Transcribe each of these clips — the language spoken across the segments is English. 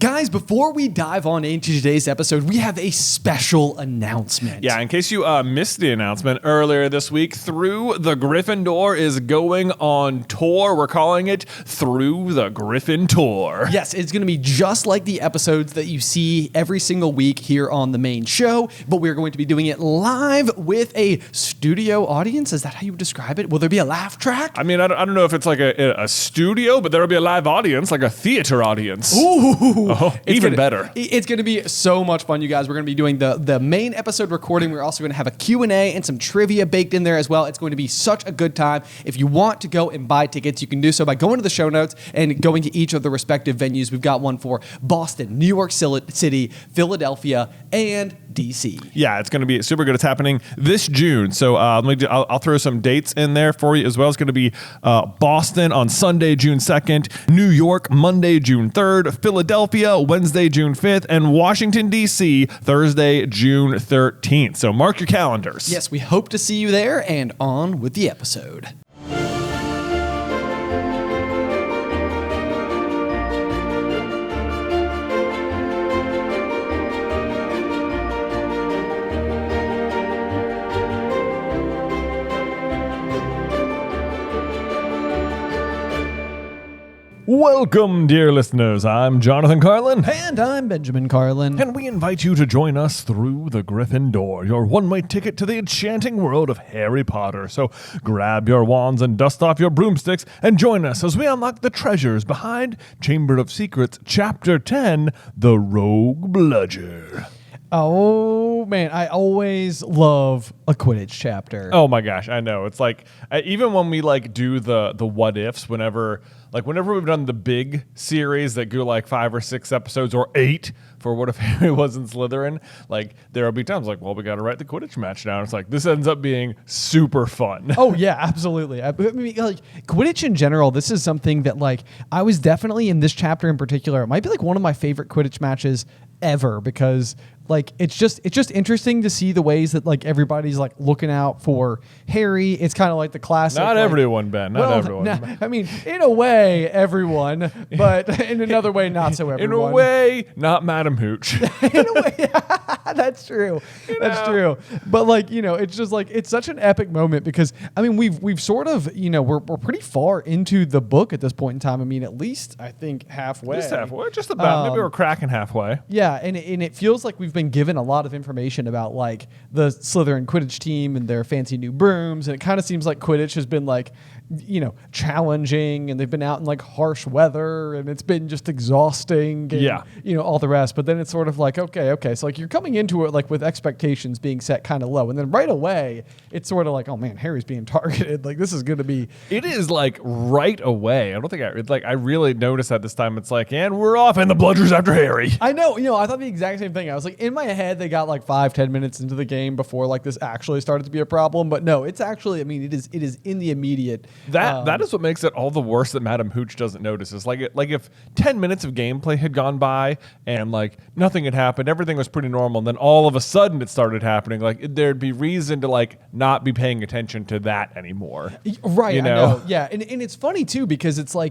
Guys, before we dive on into today's episode, we have a special announcement. Yeah, in case you missed the announcement earlier this week, Through the Griffin Door is going on tour. We're calling it Through the Griffin Tour. Yes, it's going to be just like the episodes that you see every single week here on the main show, but we're going to be doing it live with a studio audience. Is that how you would describe it? Will there be a laugh track? I mean, I don't know if it's like a studio, but there'll be a live audience, like a theater audience. Ooh. Oh, even better. It's going to be so much fun, you guys. We're going to be doing the main episode recording. We're also going to have a Q&A and some trivia baked in there as well. It's going to be such a good time. If you want to go and buy tickets, you can do so by going to the show notes and going to each of the respective venues. We've got one for Boston, New York City, Philadelphia, and DC. Yeah, it's going to be super good. It's happening this June. So I'll throw some dates in there for you as well. It's going to be Boston on Sunday, June 2nd, New York, Monday, June 3rd, Philadelphia, Wednesday, June 5th, and Washington, D.C., Thursday, June 13th. So mark your calendars. Yes, we hope to see you there, and on with the episode. Welcome, dear listeners. I'm Jonathan Carlin. And I'm Benjamin Carlin. And we invite you to join us through the Griffin Door, your one-way ticket to the enchanting world of Harry Potter. So grab your wands and dust off your broomsticks and join us as we unlock the treasures behind Chamber of Secrets, Chapter 10, The Rogue Bludger. Oh, man, I always love a Quidditch chapter. Oh, my gosh, I know. It's like, even when we, do the what-ifs, whenever we've done the big series that go, 5 or 6 episodes, or 8, for What If Harry Was in Slytherin, there'll be times we got to write the Quidditch match down. It's like, this ends up being super fun. Oh, yeah, absolutely. I mean, Quidditch in general, this is something that, I was definitely in this chapter in particular. It might be, one of my favorite Quidditch matches ever because it's just interesting to see the ways that everybody's looking out for Harry. It's kind of like the classic. Not everyone, Ben. Not everyone. I mean, in a way, everyone, but in another way, not so everyone. In a way, not Madam Hooch. In a way, that's true. That's true. But it's just it's such an epic moment because I mean we've sort of we're pretty far into the book at this point in time. I mean at least I think halfway. Just about. Maybe we're cracking halfway. Yeah, and it feels like we've been given a lot of information about the Slytherin Quidditch team and their fancy new brooms, and it kind of seems like Quidditch has been challenging, and they've been out in harsh weather, and it's been just exhausting. And, all the rest. But then it's sort of okay, so you're coming into it with expectations being set kind of low, and then right away it's sort of oh man, Harry's being targeted. This is going to be. It is right away. I don't think I really noticed that this time. It's and we're off, and the Bludger's after Harry. I know. I thought the exact same thing. I was in my head, they got 5-10 minutes into the game before this actually started to be a problem. But no, it's actually. I mean, it is in the immediate. That is what makes it all the worse that Madam Hooch doesn't notice. It's if 10 minutes of gameplay had gone by and nothing had happened, everything was pretty normal, and then all of a sudden it started happening. There'd be reason to not be paying attention to that anymore. Right. I know. Yeah, and it's funny too because it's I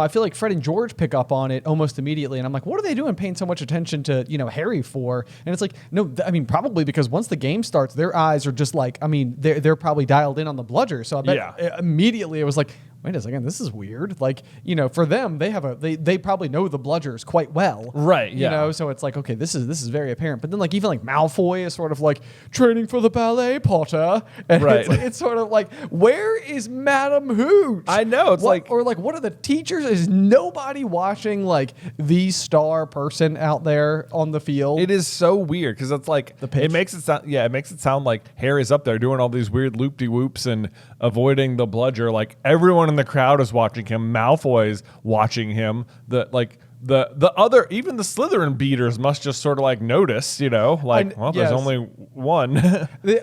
feel like Fred and George pick up on it almost immediately, and I'm what are they doing paying so much attention to Harry for? And it's no, I mean probably because once the game starts, their eyes are just I mean they're probably dialed in on the Bludger. So I bet immediately it was wait a second, this is weird. For them, they probably know the Bludgers quite well. Right, yeah. So it's okay, this is very apparent. But then even Malfoy is sort of training for the ballet, Potter. And right. It's sort of where is Madam Hooch? I know. It's what are the teachers? Is nobody watching the star person out there on the field? It is so weird because it's the pitch. It makes it sound like Harry's up there doing all these weird loop-de-whoops and avoiding the Bludger. Everyone in the crowd is watching him. Malfoy's watching him. The other, even the Slytherin beaters must just sort of notice, there's only one.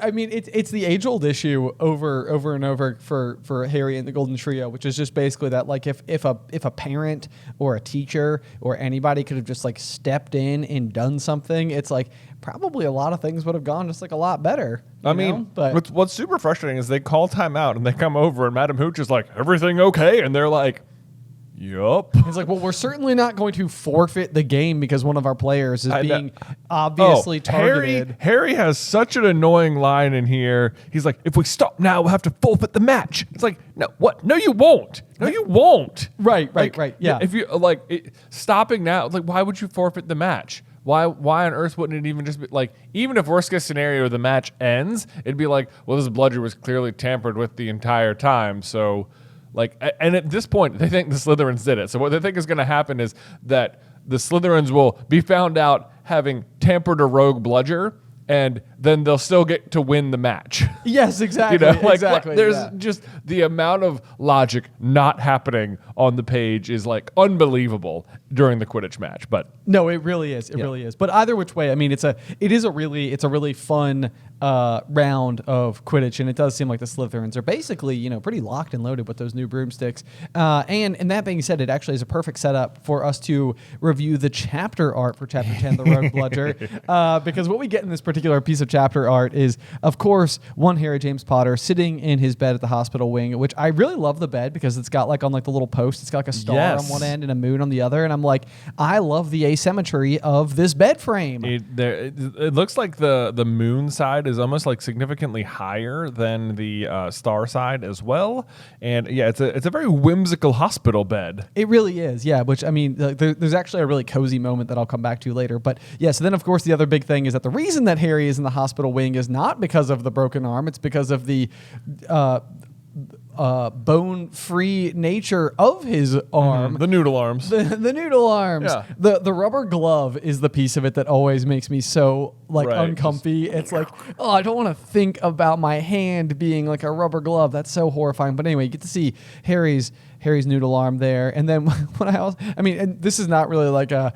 I mean, it's the age-old issue over and over for Harry and the Golden Trio, which is just basically that if a parent or a teacher or anybody could have just stepped in and done something, it's probably a lot of things would have gone just a lot better. I mean, but what's super frustrating is they call timeout and they come over and Madam Hooch is everything okay? And they're Yup. It's like, well, we're certainly not going to forfeit the game because one of our players is being obviously targeted. Harry has such an annoying line in here. He's like, if we stop now, we'll have to forfeit the match. It's like, no, what? No, you won't. No, you won't. Right. Yeah. If you stopping now, like, why would you forfeit the match? Why on earth wouldn't it even just be like, even if worst case scenario the match ends, it'd be like, well, this bludger was clearly tampered with the entire time, so like, and at this point they think the Slytherins did it. So what they think is going to happen is that the Slytherins will be found out having tampered a rogue bludger, and then they'll still get to win the match. Yes, exactly. Exactly. There's just the amount of logic not happening on the page is like unbelievable during the Quidditch match. But no, it really is. It really is. But either which way, I mean, it's a really fun round of Quidditch, and it does seem like the Slytherins are basically, pretty locked and loaded with those new broomsticks. And that being said, it actually is a perfect setup for us to review the chapter art for Chapter 10, The Rogue Bludger, because what we get in this particular piece of chapter art is, of course, one Harry James Potter sitting in his bed at the hospital wing, which I really love the bed because it's got like on like the little post, it's got like a star on one end and a moon on the other, and I'm like, I love the asymmetry of this bed frame. It looks like the moon side is almost like significantly higher than the star side as well, and it's a very whimsical hospital bed. It really is, yeah. Which, I mean, there's actually a really cozy moment that I'll come back to later. But yeah, so then of course the other big thing is that the reason that Harry is in the hospital wing is not because of the broken arm; it's because of the bone-free nature of his arm. The noodle arms. The noodle arms. Yeah. The rubber glove is the piece of it that always makes me so uncomfy. It's like, I don't want to think about my hand being like a rubber glove. That's so horrifying. But anyway, you get to see Harry's noodle arm there, and then and this is not really like a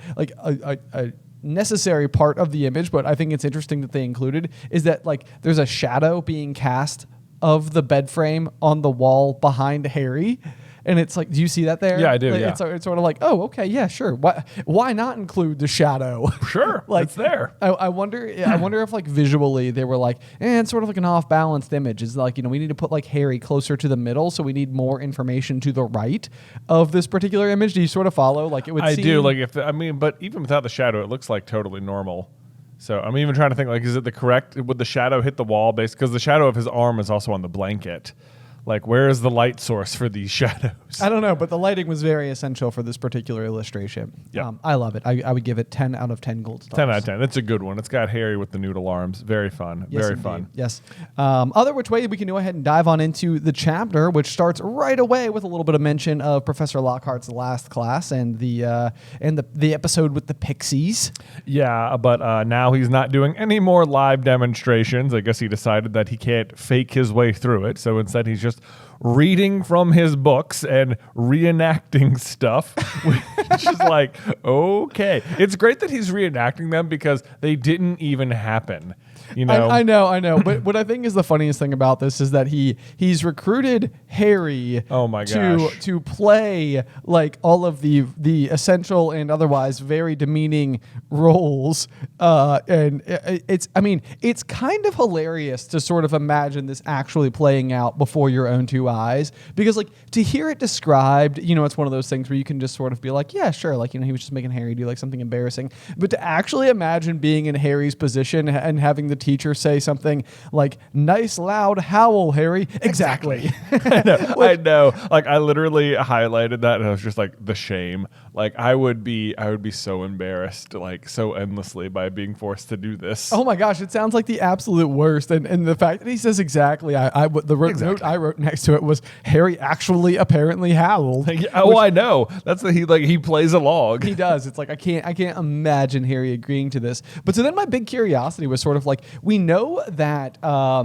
necessary part of the image, but I think it's interesting that they included is that like there's a shadow being cast of the bed frame on the wall behind Harry. And it's like, do you see that there? Yeah, I do. It's sort of like, oh, okay, yeah, sure. Why not include the shadow? Sure, like it's there. I wonder if like visually they were like, it's sort of like an off balanced image. It's like, we need to put like Harry closer to the middle, so we need more information to the right of this particular image. Do you sort of follow? Like it would. I do. Like but even without the shadow, it looks like totally normal. So I'm even trying to think, like, is it the correct? Would the shadow hit the wall because the shadow of his arm is also on the blanket? Like, where is the light source for these shadows? I don't know, but the lighting was very essential for this particular illustration. Yeah. I love it. I would give it 10 out of 10 gold stars. 10 out of 10. It's a good one. It's got Harry with the noodle arms. Very fun. Yes, very indeed. fun. Yes. Other which way, we can go ahead and dive on into the chapter, which starts right away with a little bit of mention of Professor Lockhart's last class and the episode with the pixies. Yeah, but now he's not doing any more live demonstrations. I guess he decided that he can't fake his way through it. So instead, he's just reading from his books and reenacting stuff, which is like, okay. It's great that he's reenacting them because they didn't even happen. I know. But what I think is the funniest thing about this is that he's recruited Harry to play like all of the essential and otherwise very demeaning roles. And it's kind of hilarious to sort of imagine this actually playing out before your own two eyes, because like to hear it described, it's one of those things where you can just sort of be like, yeah, sure. Like, he was just making Harry do like something embarrassing, but to actually imagine being in Harry's position and having the teacher say something like, nice loud howl, Harry. Exactly. I know. Like, I literally highlighted that and I was just like, the shame. Like, I would be so embarrassed, like, so endlessly by being forced to do this. Oh my gosh, it sounds like the absolute worst. And the fact that he says exactly, note I wrote next to it was, Harry actually apparently howled. I know. That's he plays along. He does. It's like, I can't imagine Harry agreeing to this. But so then my big curiosity was sort of like, we know that oh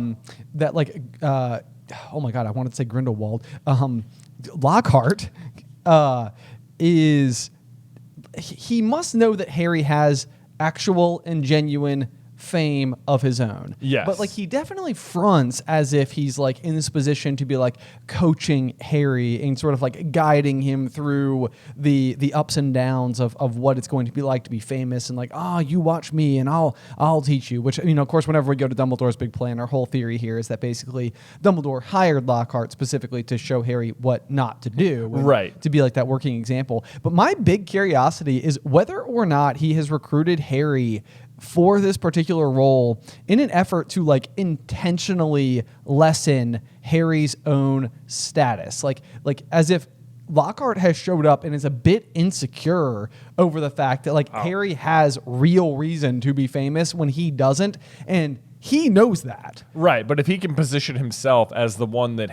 my God, I wanted to say Grindelwald. Lockhart he must know that Harry has actual and genuine fame of his own. Yes. But like he definitely fronts as if he's like in this position to be like coaching Harry and sort of like guiding him through the ups and downs of what it's going to be like to be famous, and like, you watch me and I'll teach you. Which, of course, whenever we go to Dumbledore's big plan, our whole theory here is that basically Dumbledore hired Lockhart specifically to show Harry what not to do. Right. To be like that working example. But my big curiosity is whether or not he has recruited Harry for this particular role in an effort to like intentionally lessen Harry's own status. Like as if Lockhart has showed up and is a bit insecure over the fact that Harry has real reason to be famous when he doesn't, and he knows that. Right, but if he can position himself as the one that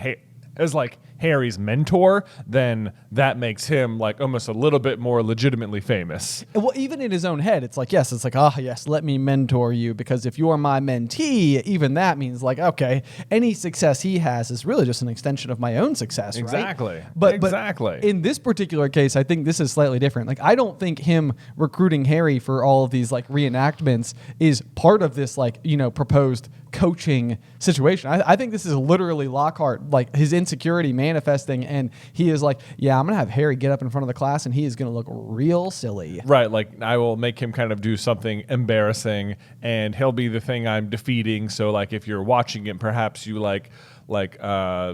as like Harry's mentor, then that makes him like almost a little bit more legitimately famous. Well, even in his own head, it's like, yes, let me mentor you, because if you're my mentee, even that means like, okay, any success he has is really just an extension of my own success, exactly. right? But in this particular case, I think this is slightly different. Like, I don't think him recruiting Harry for all of these like reenactments is part of this like, proposed coaching situation. I think this is literally Lockhart, like his insecurity manifesting, and he is like, I'm gonna have Harry get up in front of the class and he is gonna look real silly. Right, like I will make him kind of do something embarrassing and he'll be the thing I'm defeating. So like if you're watching it, perhaps you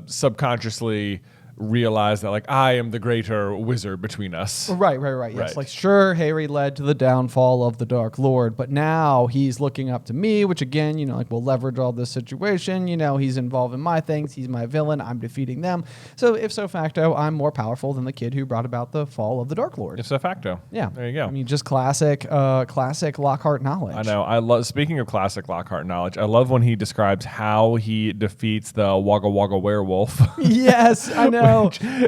subconsciously realize that like I am the greater wizard between us. Right. Yes, like sure, Harry led to the downfall of the Dark Lord, but now he's looking up to me, which again, will leverage all this situation. He's involved in my things. He's my villain. I'm defeating them. So if so facto, I'm more powerful than the kid who brought about the fall of the Dark Lord. If so facto. Yeah. There you go. I mean, just classic Lockhart knowledge. I know. I love. Speaking of classic Lockhart knowledge, I love when he describes how he defeats the Wagga Wagga werewolf. Yes, I know.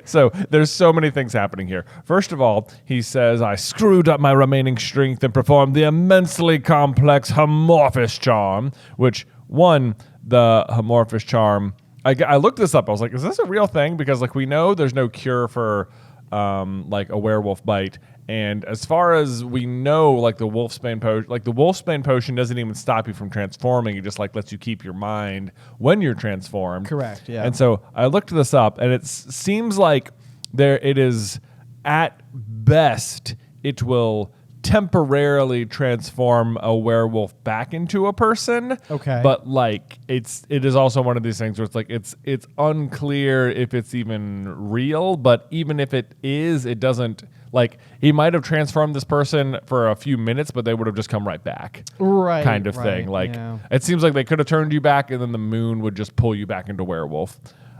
So there's so many things happening here. First of all, he says, I screwed up my remaining strength and performed the immensely complex Amorphous Charm, which, the Amorphous Charm, I looked this up. I was like, is this a real thing? Because like we know there's no cure for like a werewolf bite. And as far as we know, like the wolfsbane potion doesn't even stop you from transforming. It just like lets you keep your mind when you're transformed. Correct. Yeah. And so I looked this up, and it seems like it is at best it will temporarily transform a werewolf back into a person. Okay. But like it is also one of these things where it's like it's unclear if it's even real. But even if it is, it doesn't. Like, he might have transformed this person for a few minutes, but they would have just come right back. Right. Kind of thing. Like, It seems like they could have turned you back, and then the moon would just pull you back into werewolf.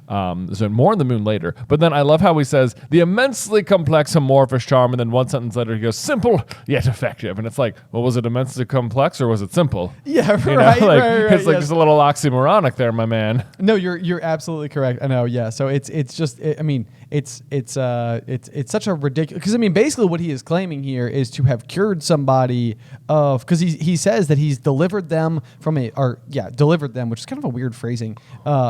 So more on the moon later. But then I love how he says, the immensely complex Amorphous Charm, and then one sentence later he goes, simple yet effective. And it's like, well, was it immensely complex or was it simple? Yeah, right. It's like just a little oxymoronic there, my man. No, you're absolutely correct. I know, yeah. So it's such a ridiculous, because I mean basically what he is claiming here is to have cured somebody of, because he says that he's delivered them delivered them, which is kind of a weird phrasing,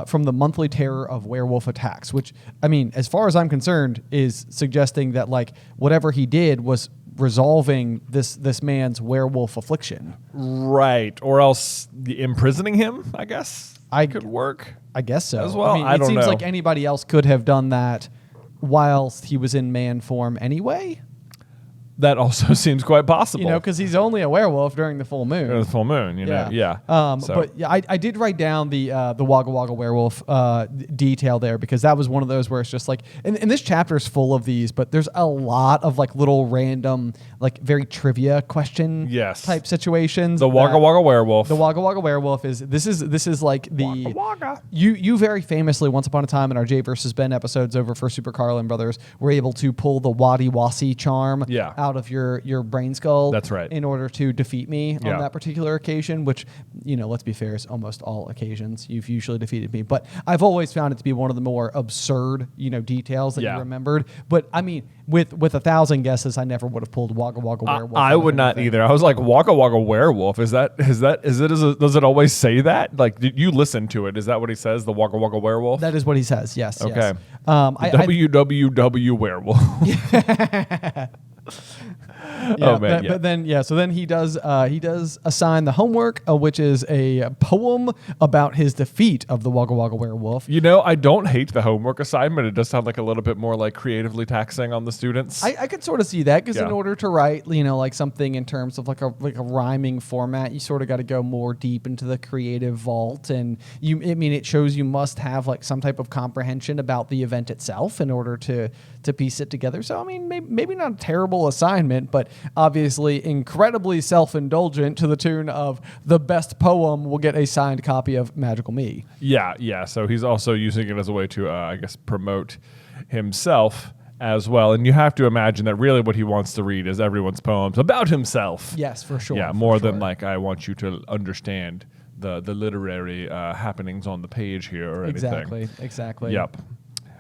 from the monthly terror of werewolf attacks, which I mean, as far as I'm concerned, is suggesting that like whatever he did was resolving this man's werewolf affliction. Right. Or else imprisoning him, I guess. Could work. I guess so. As well. I mean, it seems like anybody else could have done that whilst he was in man form anyway. That also seems quite possible. Because he's only a werewolf during the full moon. The full moon, yeah. But yeah, I did write down the Wagga Wagga werewolf detail there, because that was one of those where it's just like, and this chapter is full of these, but there's a lot of like little random, like very trivia question type situations. The Wagga Wagga werewolf. The Wagga Wagga werewolf is like the Wagga Wagga. You very famously once upon a time in our Jay versus Ben episodes over for Super Carlin Brothers were able to pull the Waddy Wassy charm out of your brain skull. That's right. In order to defeat me on that particular occasion, which, let's be fair, is almost all occasions you've usually defeated me. But I've always found it to be one of the more absurd, details that you remembered. But I mean, with 1,000 guesses, I never would have pulled Wagga Wagga werewolf. I would not either. I was like, Wagga Wagga werewolf. Does it always say that? Like, did you listen to it? Is that what he says? The Wagga Wagga werewolf? That is what he says. Yes. Okay. Yes. WWW werewolf. Oh man, but then so then he does assign the homework, which is a poem about his defeat of the Wagga Wagga werewolf. You know, I don't hate the homework assignment. It does sound like a little bit more like creatively taxing on the students. I could sort of see that because Yeah. in order to write, like something in terms of like a rhyming format, you sort of got to go more deep into the creative vault, and it shows you must have like some type of comprehension about the event itself in order to piece it together. So I mean, maybe not a terrible assignment, but obviously incredibly self-indulgent to the tune of the best poem will get a signed copy of Magical Me. Yeah. So he's also using it as a way to, I guess, promote himself as well. And you have to imagine that really what he wants to read is everyone's poems about himself. Yes, for sure. Yeah, more than like I want you to understand the literary happenings on the page here or anything. Exactly. Yep.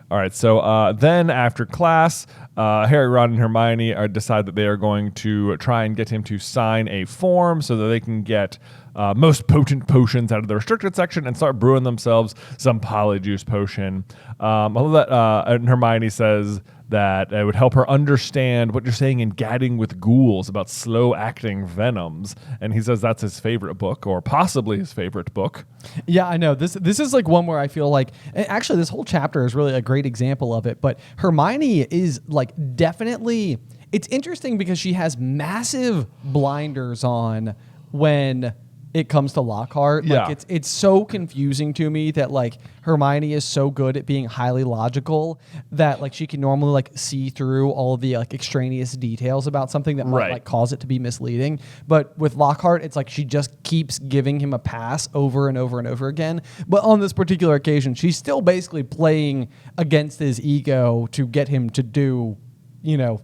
All right, so then after class, Harry, Ron, and Hermione decide that they are going to try and get him to sign a form so that they can get most potent potions out of the restricted section and start brewing themselves some polyjuice potion. Although that, and Hermione says that it would help her understand what you're saying in Gadding with Ghouls about slow-acting venoms. And he says that's his favorite book, or possibly his favorite book. Yeah, I know. This is like one where I feel like, actually this whole chapter is really a great example of it, but Hermione is like definitely, it's interesting because she has massive blinders on when it comes to Lockhart. Yeah. Like it's so confusing to me that like Hermione is so good at being highly logical that like she can normally like see through all of the like extraneous details about something that might like cause it to be misleading. But with Lockhart, it's like she just keeps giving him a pass over and over and over again. But on this particular occasion, she's still basically playing against his ego to get him to do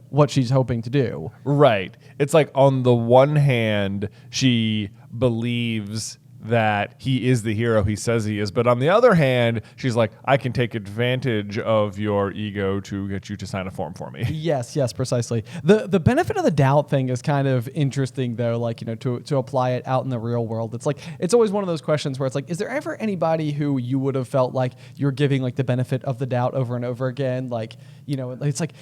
what she's hoping to do. Right. It's like on the one hand, she believes that he is the hero he says he is. But on the other hand, she's like, I can take advantage of your ego to get you to sign a form for me. Yes, precisely. The benefit of the doubt thing is kind of interesting, though, like, to apply it out in the real world. It's like, it's always one of those questions where it's like, is there ever anybody who you would have felt like you're giving like the benefit of the doubt over and over again? Like, it's like,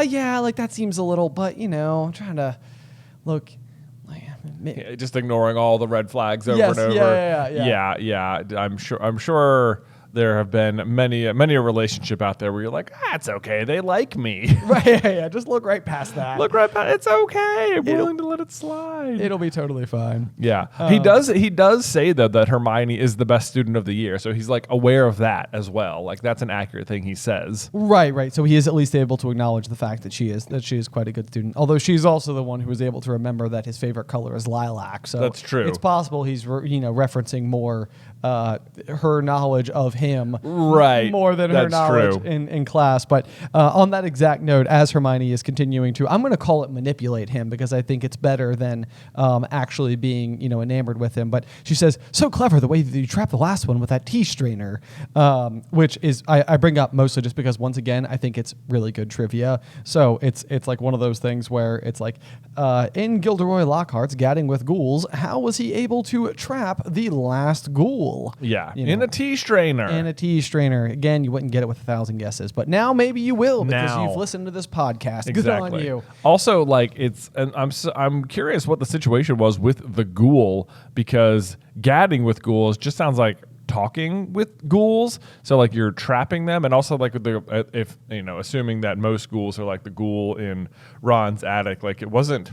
yeah, like that seems a little, but I'm trying to look. Just ignoring all the red flags over and over. Yeah. I'm sure there have been many a relationship out there where you're like, it's okay, they like me. Right, yeah. Just look right past that. It's okay. I'm willing to let it slide. It'll be totally fine. Yeah. He does say though that Hermione is the best student of the year. So he's like aware of that as well. Like that's an accurate thing he says. Right. So he is at least able to acknowledge the fact that she is quite a good student. Although she's also the one who was able to remember that his favorite color is lilac. So that's true. It's possible he's referencing more her knowledge of him, right? More than her knowledge in class. But on that exact note, as Hermione is continuing to, I'm going to call it manipulate him because I think it's better than actually being enamored with him. But she says, so clever the way that you trapped the last one with that tea strainer, which is I bring up mostly just because once again I think it's really good trivia. So it's like one of those things where it's like in Gilderoy Lockhart's Gadding with Ghouls, how was he able to trap the last ghoul? Yeah, in a tea strainer. In a tea strainer. Again, you wouldn't get it with 1,000 guesses, but now maybe you will because you've listened to this podcast. Exactly. Good on you. Also, like and I'm curious what the situation was with the ghoul because gadding with ghouls just sounds like talking with ghouls. So like you're trapping them, and also like if assuming that most ghouls are like the ghoul in Ron's attic, like it wasn't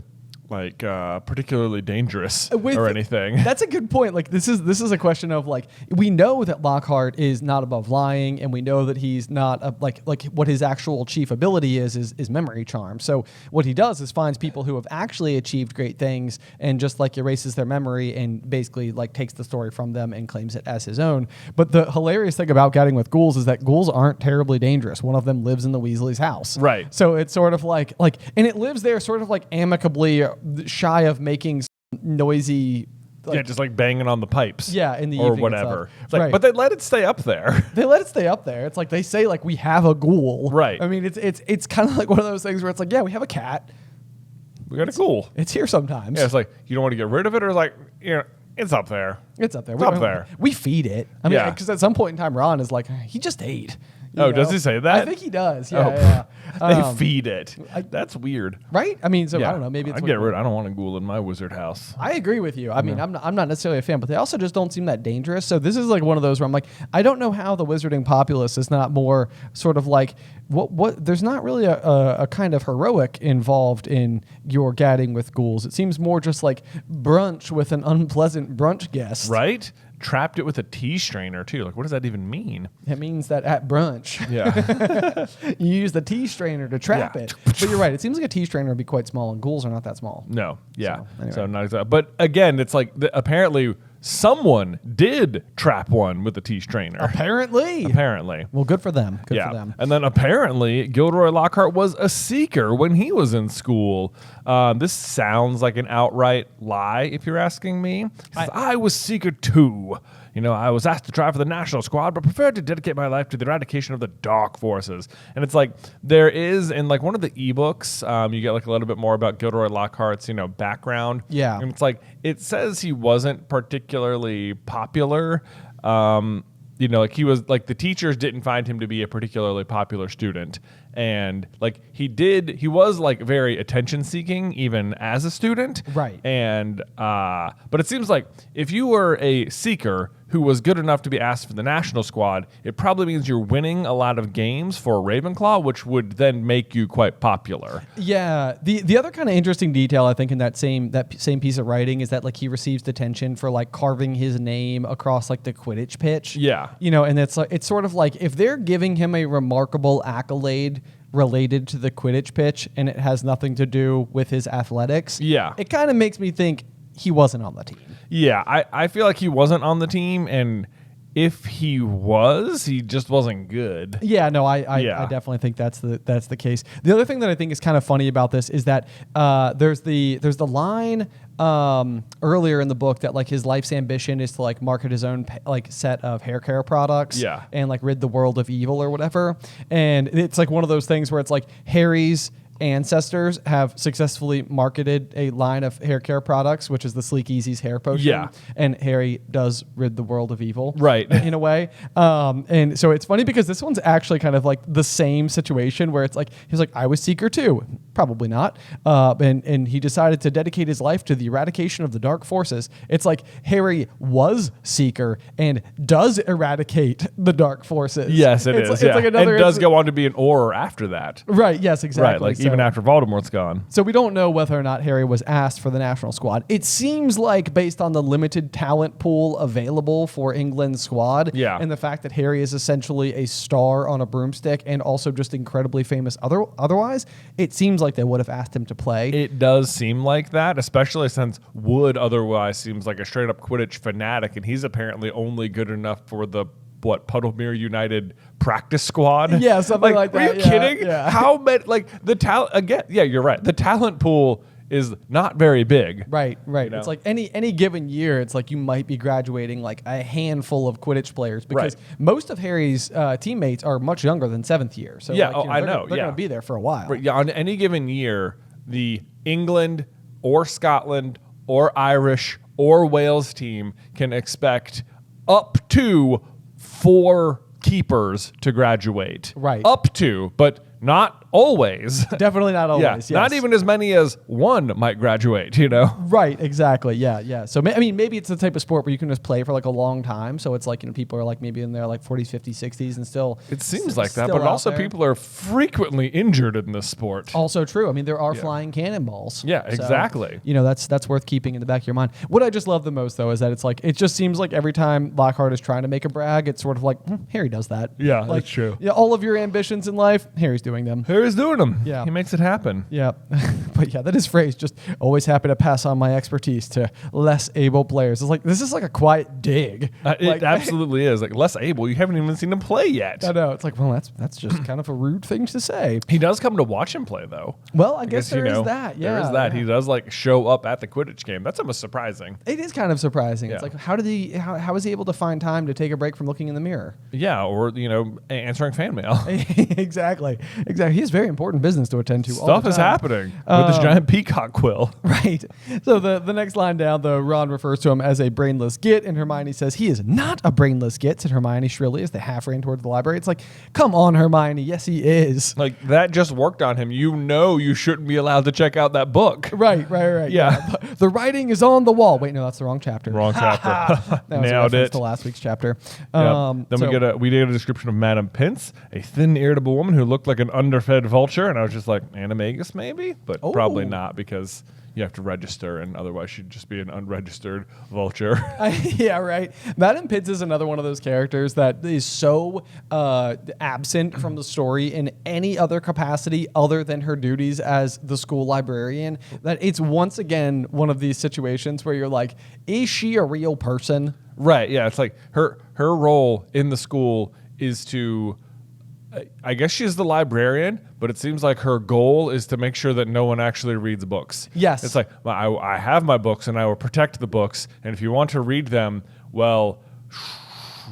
like particularly dangerous or anything. That's a good point. Like this is a question of like we know that Lockhart is not above lying, and we know that he's not like what his actual chief ability is memory charm. So what he does is finds people who have actually achieved great things and just like erases their memory and basically like takes the story from them and claims it as his own. But the hilarious thing about Gadding with Ghouls is that ghouls aren't terribly dangerous. One of them lives in the Weasley's house. Right. So it's sort of like and it lives there sort of like amicably shy of making noisy just like banging on the pipes in the or evening whatever. It's like, but they let it stay up there. It's like they say like we have a ghoul, right? I mean it's kind of like one of those things where it's like we have a cat, we got a ghoul, it's here sometimes. It's like you don't want to get rid of it, or like it's up there. It's up there. It's up there. We feed it. I mean, because at some point in time, Ron is like, he just ate. Oh, does he say that? I think he does. Yeah, They feed it. That's weird. Right? I mean, so I don't know. Maybe it's I'd get rid. I don't want a ghoul in my wizard house. I agree with you. I mean, I'm not necessarily a fan, but they also just don't seem that dangerous. So this is like one of those where I'm like, I don't know how the wizarding populace is not more sort of like what. There's not really a kind of heroic involved in your gadding with ghouls. It seems more just like brunch with an unpleasant brunch guest. Right? Trapped it with a tea strainer too. Like, what does that even mean? It means that at brunch, you use the tea strainer to trap it. But you're right. It seems like a tea strainer would be quite small, and ghouls are not that small. No. Yeah. So, anyway. So not exactly. But again, it's like apparently someone did trap one with a tea strainer. Apparently. Well, good for them. Good for them. And then apparently Gilderoy Lockhart was a seeker when he was in school. This sounds like an outright lie, if you're asking me. He says, I was seeker too. You know, I was asked to try for the national squad, but preferred to dedicate my life to the eradication of the dark forces. And it's like, there is, in like one of the ebooks, you get like a little bit more about Gilderoy Lockhart's, background. Yeah. And it's like, it says he wasn't particularly popular. Like he was like the teachers didn't find him to be a particularly popular student. And like he was like very attention seeking even as a student. Right. And, but it seems like if you were a seeker who was good enough to be asked for the national squad, it probably means you're winning a lot of games for Ravenclaw, which would then make you quite popular. Yeah. The other kind of interesting detail I think in that same piece of writing is that like he receives detention for like carving his name across like the Quidditch pitch. Yeah. And it's sort of like if they're giving him a remarkable accolade related to the Quidditch pitch and it has nothing to do with his athletics. Yeah. It kind of makes me think he wasn't on the team. Yeah, I feel like he wasn't on the team, and if he was, he just wasn't good. Yeah, no, I definitely think that's the case. The other thing that I think is kind of funny about this is that there's the line earlier in the book that like his life's ambition is to like market his own like set of hair care products and like rid the world of evil or whatever. And it's like one of those things where it's like Harry's ancestors have successfully marketed a line of hair care products, which is the Sleek Easy's hair potion. Yeah. And Harry does rid the world of evil. Right. In a way. And so it's funny because this one's actually kind of like the same situation where it's like, he's like, I was seeker too. Probably not. And he decided to dedicate his life to the eradication of the dark forces. It's like Harry was seeker and does eradicate the dark forces. Yes, it is. It's like another and does go on to be an Auror after that. Right. Yes, exactly. Right. Like even after Voldemort's gone. So we don't know whether or not Harry was asked for the national squad. It seems like based on the limited talent pool available for England's squad and the fact that Harry is essentially a star on a broomstick and also just incredibly famous otherwise, it seems like they would have asked him to play. It does seem like that, especially since Wood otherwise seems like a straight up Quidditch fanatic, and he's apparently only good enough for the Puddlemere United practice squad. Yeah, something like that. Are you kidding? Yeah. How many, like the talent, again, yeah, you're right. The talent pool is not very big. Right. It's like any given year, it's like you might be graduating like a handful of Quidditch players because most of Harry's teammates are much younger than 7th year. So yeah, like, I know. They're going to be there for a while. But yeah, on any given year, the England or Scotland or Irish or Wales team can expect up to 4 keepers to graduate. Right. Up to, but not always. Definitely not always. Yes. Not even as many as one might graduate, Right, exactly. Yeah. So, I mean, maybe it's the type of sport where you can just play for like a long time. So it's like, people are like maybe in their like 40s, 50s, 60s and still. It seems like that, but also there. People are frequently injured in this sport. Also true. I mean, there are flying cannonballs. Yeah, exactly. So, that's worth keeping in the back of your mind. What I just love the most though is that it's like, it just seems like every time Lockhart is trying to make a brag, it's sort of like, Harry does that. Yeah, like, that's true. Yeah, all of your ambitions in life, Harry's doing them. Harry's doing them. Yeah. He makes it happen. Yeah. But yeah, that is phrase. Just always happy to pass on my expertise to less able players. It's like, this is like a quiet dig. It absolutely is. Like, less able. You haven't even seen him play yet. I know. It's like, well, that's just kind of a rude thing to say. He does come to watch him play, though. Well, I guess there is that. Yeah. There is that. Yeah. He does like show up at the Quidditch game. That's almost surprising. It is kind of surprising. Yeah. It's like, how is he able to find time to take a break from looking in the mirror? Yeah. Or, answering fan mail. Exactly. Exactly. He has very important business to attend to. Stuff is happening with this giant peacock quill. Right. So the next line down, Ron refers to him as a brainless git, and Hermione says he is not a brainless git, said Hermione shrilly as they half ran towards the library. It's like, come on, Hermione. Yes, he is. Like, that just worked on him. You know you shouldn't be allowed to check out that book. Right. Yeah. The writing is on the wall. Wait, no, that's the wrong chapter. Wrong chapter. That was Nailed it. to last week's chapter. Then we did a description of Madame Pince, a thin, irritable woman who looked like an underfed vulture, and I was just like, animagus maybe? But probably not, because you have to register, and otherwise she'd just be an unregistered vulture. Yeah, right. Madame Pince is another one of those characters that is so absent from the story in any other capacity other than her duties as the school librarian, that it's once again one of these situations where you're like, is she a real person? Right, yeah. It's like her role in the school is to... I guess she's the librarian, but it seems like her goal is to make sure that no one actually reads books. Yes. It's like, well, I have my books and I will protect the books. And if you want to read them, well,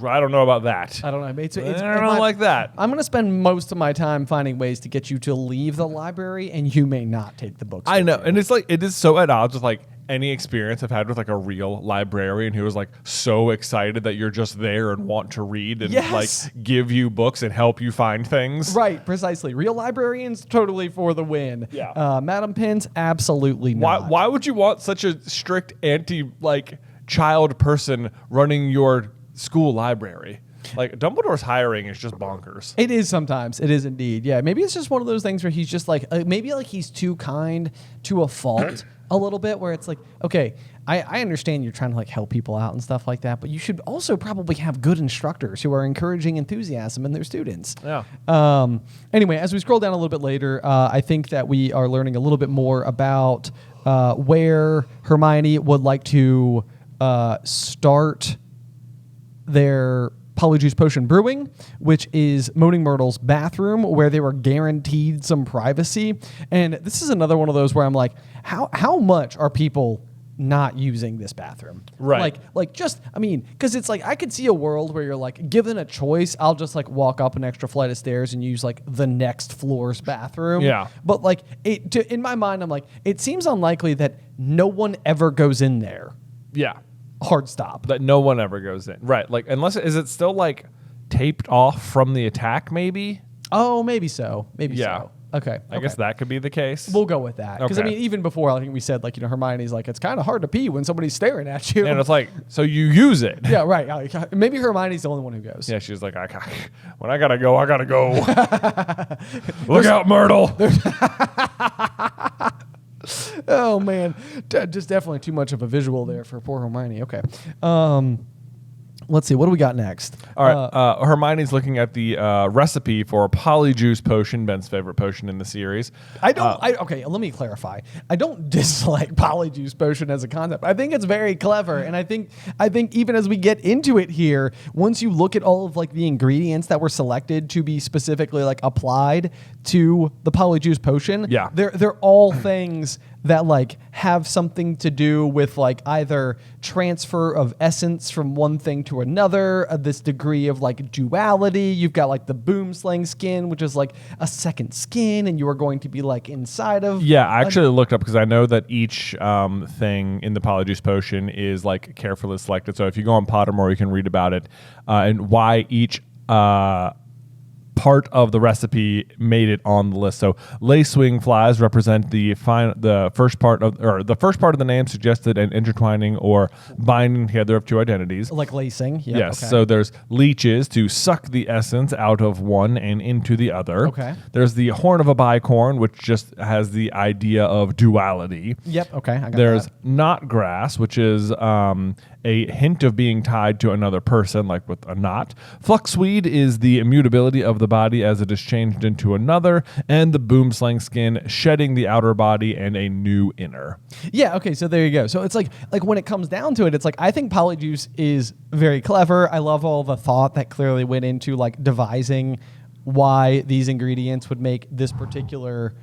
I don't know about that. I don't know. I don't like that. I'm going to spend most of my time finding ways to get you to leave the library, and you may not take the books. I know. And it's like, it is so at odds with like any experience I've had with like a real librarian who was like so excited that you're just there and want to read and like give you books and help you find things. Right, precisely. Real librarians, totally for the win. Yeah. Madam Pince, absolutely not. Why would you want such a strict child person running your school library? Like, Dumbledore's hiring is just bonkers. It is sometimes. It is indeed. Yeah, maybe it's just one of those things where he's just like, maybe like he's too kind to a fault a little bit, where it's like, okay, I understand you're trying to like help people out and stuff like that, but you should also probably have good instructors who are encouraging enthusiasm in their students. Yeah. Anyway, as we scroll down a little bit later, I think that we are learning a little bit more about where Hermione would like to start their polyjuice potion brewing, which is Moaning Myrtle's bathroom, where they were guaranteed some privacy. And this is another one of those where I'm like, how much are people not using this bathroom? Right. Because it's like, I could see a world where you're like, given a choice, I'll just like walk up an extra flight of stairs and use like the next floor's bathroom. Yeah. But like, in my mind, I'm like, it seems unlikely that no one ever goes in there. Yeah. Hard stop. That no one ever goes in. Right. Like, unless, is it still like taped off from the attack maybe? Oh, maybe so. Maybe so. Okay. I guess that could be the case. We'll go with that. Because, Okay. I mean, even before, I think we said, like, Hermione's like, it's kind of hard to pee when somebody's staring at you. And it's like, so you use it. Yeah, right. Maybe Hermione's the only one who goes. Yeah, she's like, when I gotta go, I gotta go. Look out, Myrtle. Oh, man. Just definitely too much of a visual there for poor Hermione. Okay. Let's see. What do we got next? All right. Hermione's looking at the recipe for a polyjuice potion, Ben's favorite potion in the series. Okay, let me clarify. I don't dislike polyjuice potion as a concept. I think it's very clever, and I think even as we get into it here, once you look at all of like the ingredients that were selected to be specifically like applied to the polyjuice potion, yeah, they're all things that like have something to do with like either transfer of essence from one thing to another, this degree of like duality. You've got like the boomslang skin, which is like a second skin, and you are going to be like inside of. Yeah, I actually looked up because I know that each thing in the polyjuice potion is like carefully selected. So if you go on Pottermore, you can read about it and why each part of the recipe made it on the list. So lacewing flies represent the first part of the name suggested an intertwining or binding together of two identities. Like lacing. Yep, yes. Okay. So there's leeches to suck the essence out of one and into the other. Okay. There's the horn of a bicorn, which just has the idea of duality. Yep. Okay. I got There's that. knot grass, which is a hint of being tied to another person, like with a knot. Fluxweed is the immutability of the body as it is changed into another, and the boomslang skin shedding the outer body and a new inner. Yeah, okay, so there you go. So it's like when it comes down to it, it's like I think polyjuice is very clever. I love all the thought that clearly went into like devising why these ingredients would make this particular,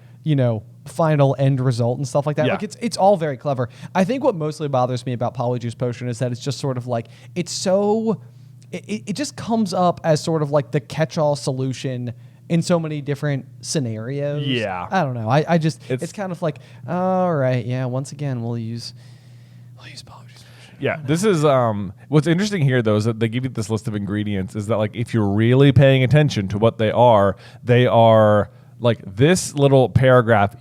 final end result and stuff like that. Yeah. Like it's all very clever. I think what mostly bothers me about polyjuice potion is that it's just sort of like it just comes up as sort of like the catch-all solution in so many different scenarios. Yeah. I don't know. I just it's kind of like, all right, yeah. Once again, we'll use polyjuice. Yeah, this is what's interesting here though is that they give you this list of ingredients. Is that like if you're really paying attention to what they are like this little paragraph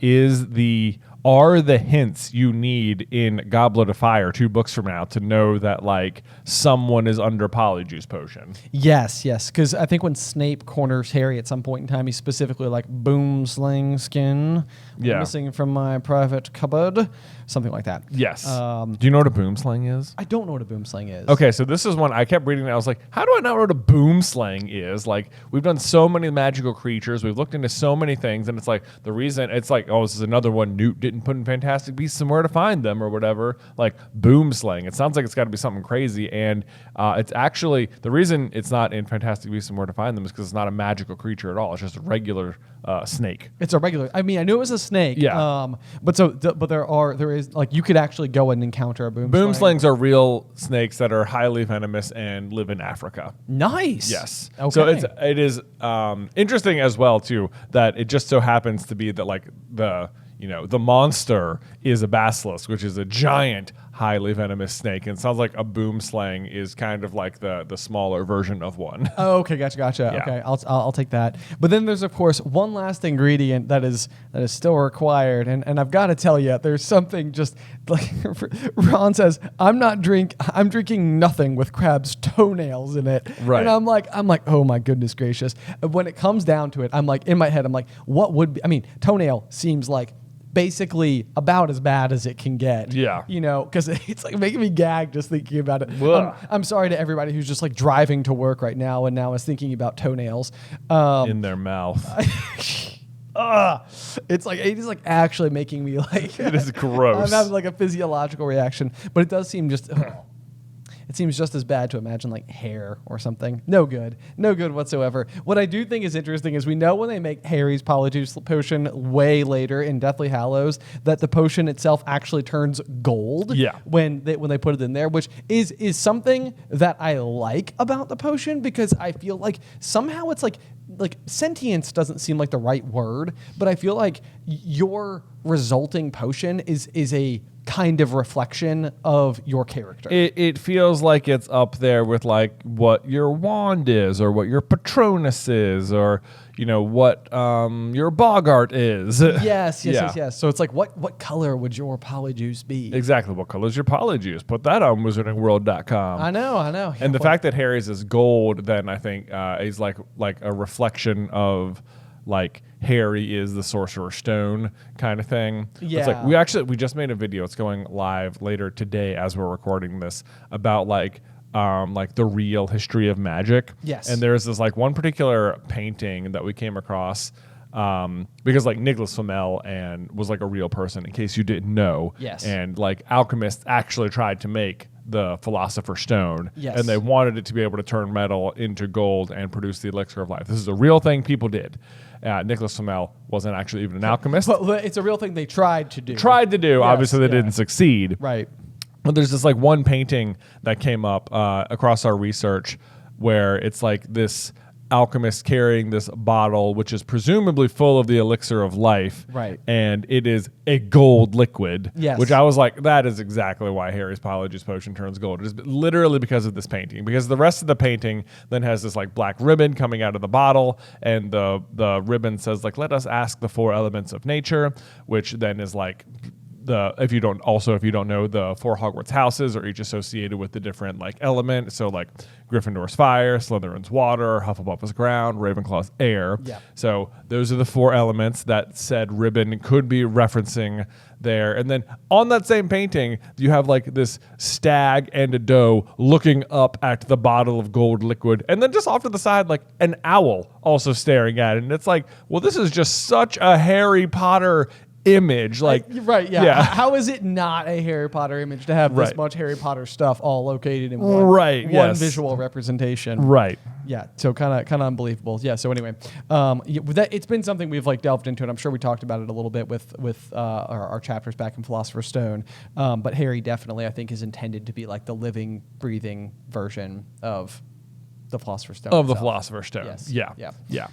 are the hints you need in Goblet of Fire 2 books from now to know that like someone is under polyjuice potion. Yes, because I think when Snape corners Harry at some point in time, he's specifically like boom slang skin, missing from my private cupboard, something like that. Yes. Do you know what a boom slang is? I don't know what a boom slang is. Okay, so this is one I kept reading and I was like, how do I not know what a boom slang is? Like we've done so many magical creatures, we've looked into so many things, and it's like the reason it's like, oh, this is another one Newt didn't put in Fantastic Beasts somewhere to find them or whatever, like boom slang. It sounds like it's got to be something crazy, and it's actually the reason it's not in Fantastic Beasts somewhere to find them is because it's not a magical creature at all. It's just a regular snake. It's a regular. I mean, I knew it was a snake. Yeah. But there is like you could actually go and encounter a boom. Boom slangs are real snakes that are highly venomous and live in Africa. Nice. Yes. Okay. So it is interesting as well too that it just so happens to be that like the monster is a basilisk, which is a giant, highly venomous snake. And it sounds like a boom slang is kind of like the smaller version of one. Oh, okay, gotcha. Yeah. Okay, I'll take that. But then there's of course one last ingredient that is still required, and I've got to tell you, there's something just like Ron says, I'm drinking nothing with crab's toenails in it. Right. And I'm like, oh my goodness gracious. When it comes down to it, I'm like in my head, I'm like, what would be? I mean, toenail seems like basically about as bad as it can get. Yeah. Because it's like making me gag just thinking about it. I'm sorry to everybody who's just like driving to work right now and now is thinking about toenails in their mouth. It's like actually making me like it is gross. I'm having like a physiological reaction, but it does seem just it seems just as bad to imagine like hair or something. No good whatsoever. What I do think is interesting is we know when they make Harry's polyjuice potion way later in Deathly Hallows that the potion itself actually turns gold. Yeah. When they put it in there, which is something that I like about the potion because I feel like somehow it's like sentience doesn't seem like the right word, but I feel like your resulting potion is a kind of reflection of your character. It feels like it's up there with like what your wand is or what your Patronus is or what your Bogart is. Yes. So it's like what color would your polyjuice be? Exactly. What color is your polyjuice? Put that on wizardingworld.com. I know. And the fact that Harry's is gold then I think is like a reflection of like Harry is the Sorcerer's Stone kind of thing. Yeah. It's like we just made a video. It's going live later today as we're recording this about like the real history of magic. Yes. And there's this like one particular painting that we came across because like Nicholas Flamel was like a real person in case you didn't know. Yes. And like alchemists actually tried to make the Philosopher's Stone. Yes. And they wanted it to be able to turn metal into gold and produce the elixir of life. This is a real thing people did. Nicholas Flamel wasn't actually even an alchemist. But it's a real thing they tried to do. Yes, obviously they didn't succeed. Right. But there's this like one painting that came up across our research where it's like this alchemist carrying this bottle which is presumably full of the elixir of life. Right. And it is a gold liquid. Yes. Which I was like, that is exactly why Harry's polyjuice potion turns gold. It is literally because of this painting. Because the rest of the painting then has this like black ribbon coming out of the bottle, and the ribbon says like, let us ask the 4 elements of nature, which then is like if you don't know, the 4 Hogwarts houses are each associated with the different like element. So like Gryffindor's fire, Slytherin's water, Hufflepuff's ground, Ravenclaw's air. Yeah. So those are the 4 elements that said ribbon could be referencing there. And then on that same painting, you have like this stag and a doe looking up at the bottle of gold liquid. And then just off to the side, like an owl also staring at it. And it's like, well, this is just such a Harry Potter image. Like, right, yeah. How is it not a Harry Potter image to have this Right. much Harry Potter stuff all located in one, Right, one yes. visual representation? Right. Yeah, so kind of unbelievable. Yeah. So anyway, it's been something we've like delved into, and I'm sure we talked about it a little bit with our chapters back in Philosopher's Stone. But Harry definitely, I think, is intended to be like the living, breathing version of the Philosopher's Stone. Of the itself. Philosopher's Stone. Yes. Yeah. Yeah. Yeah.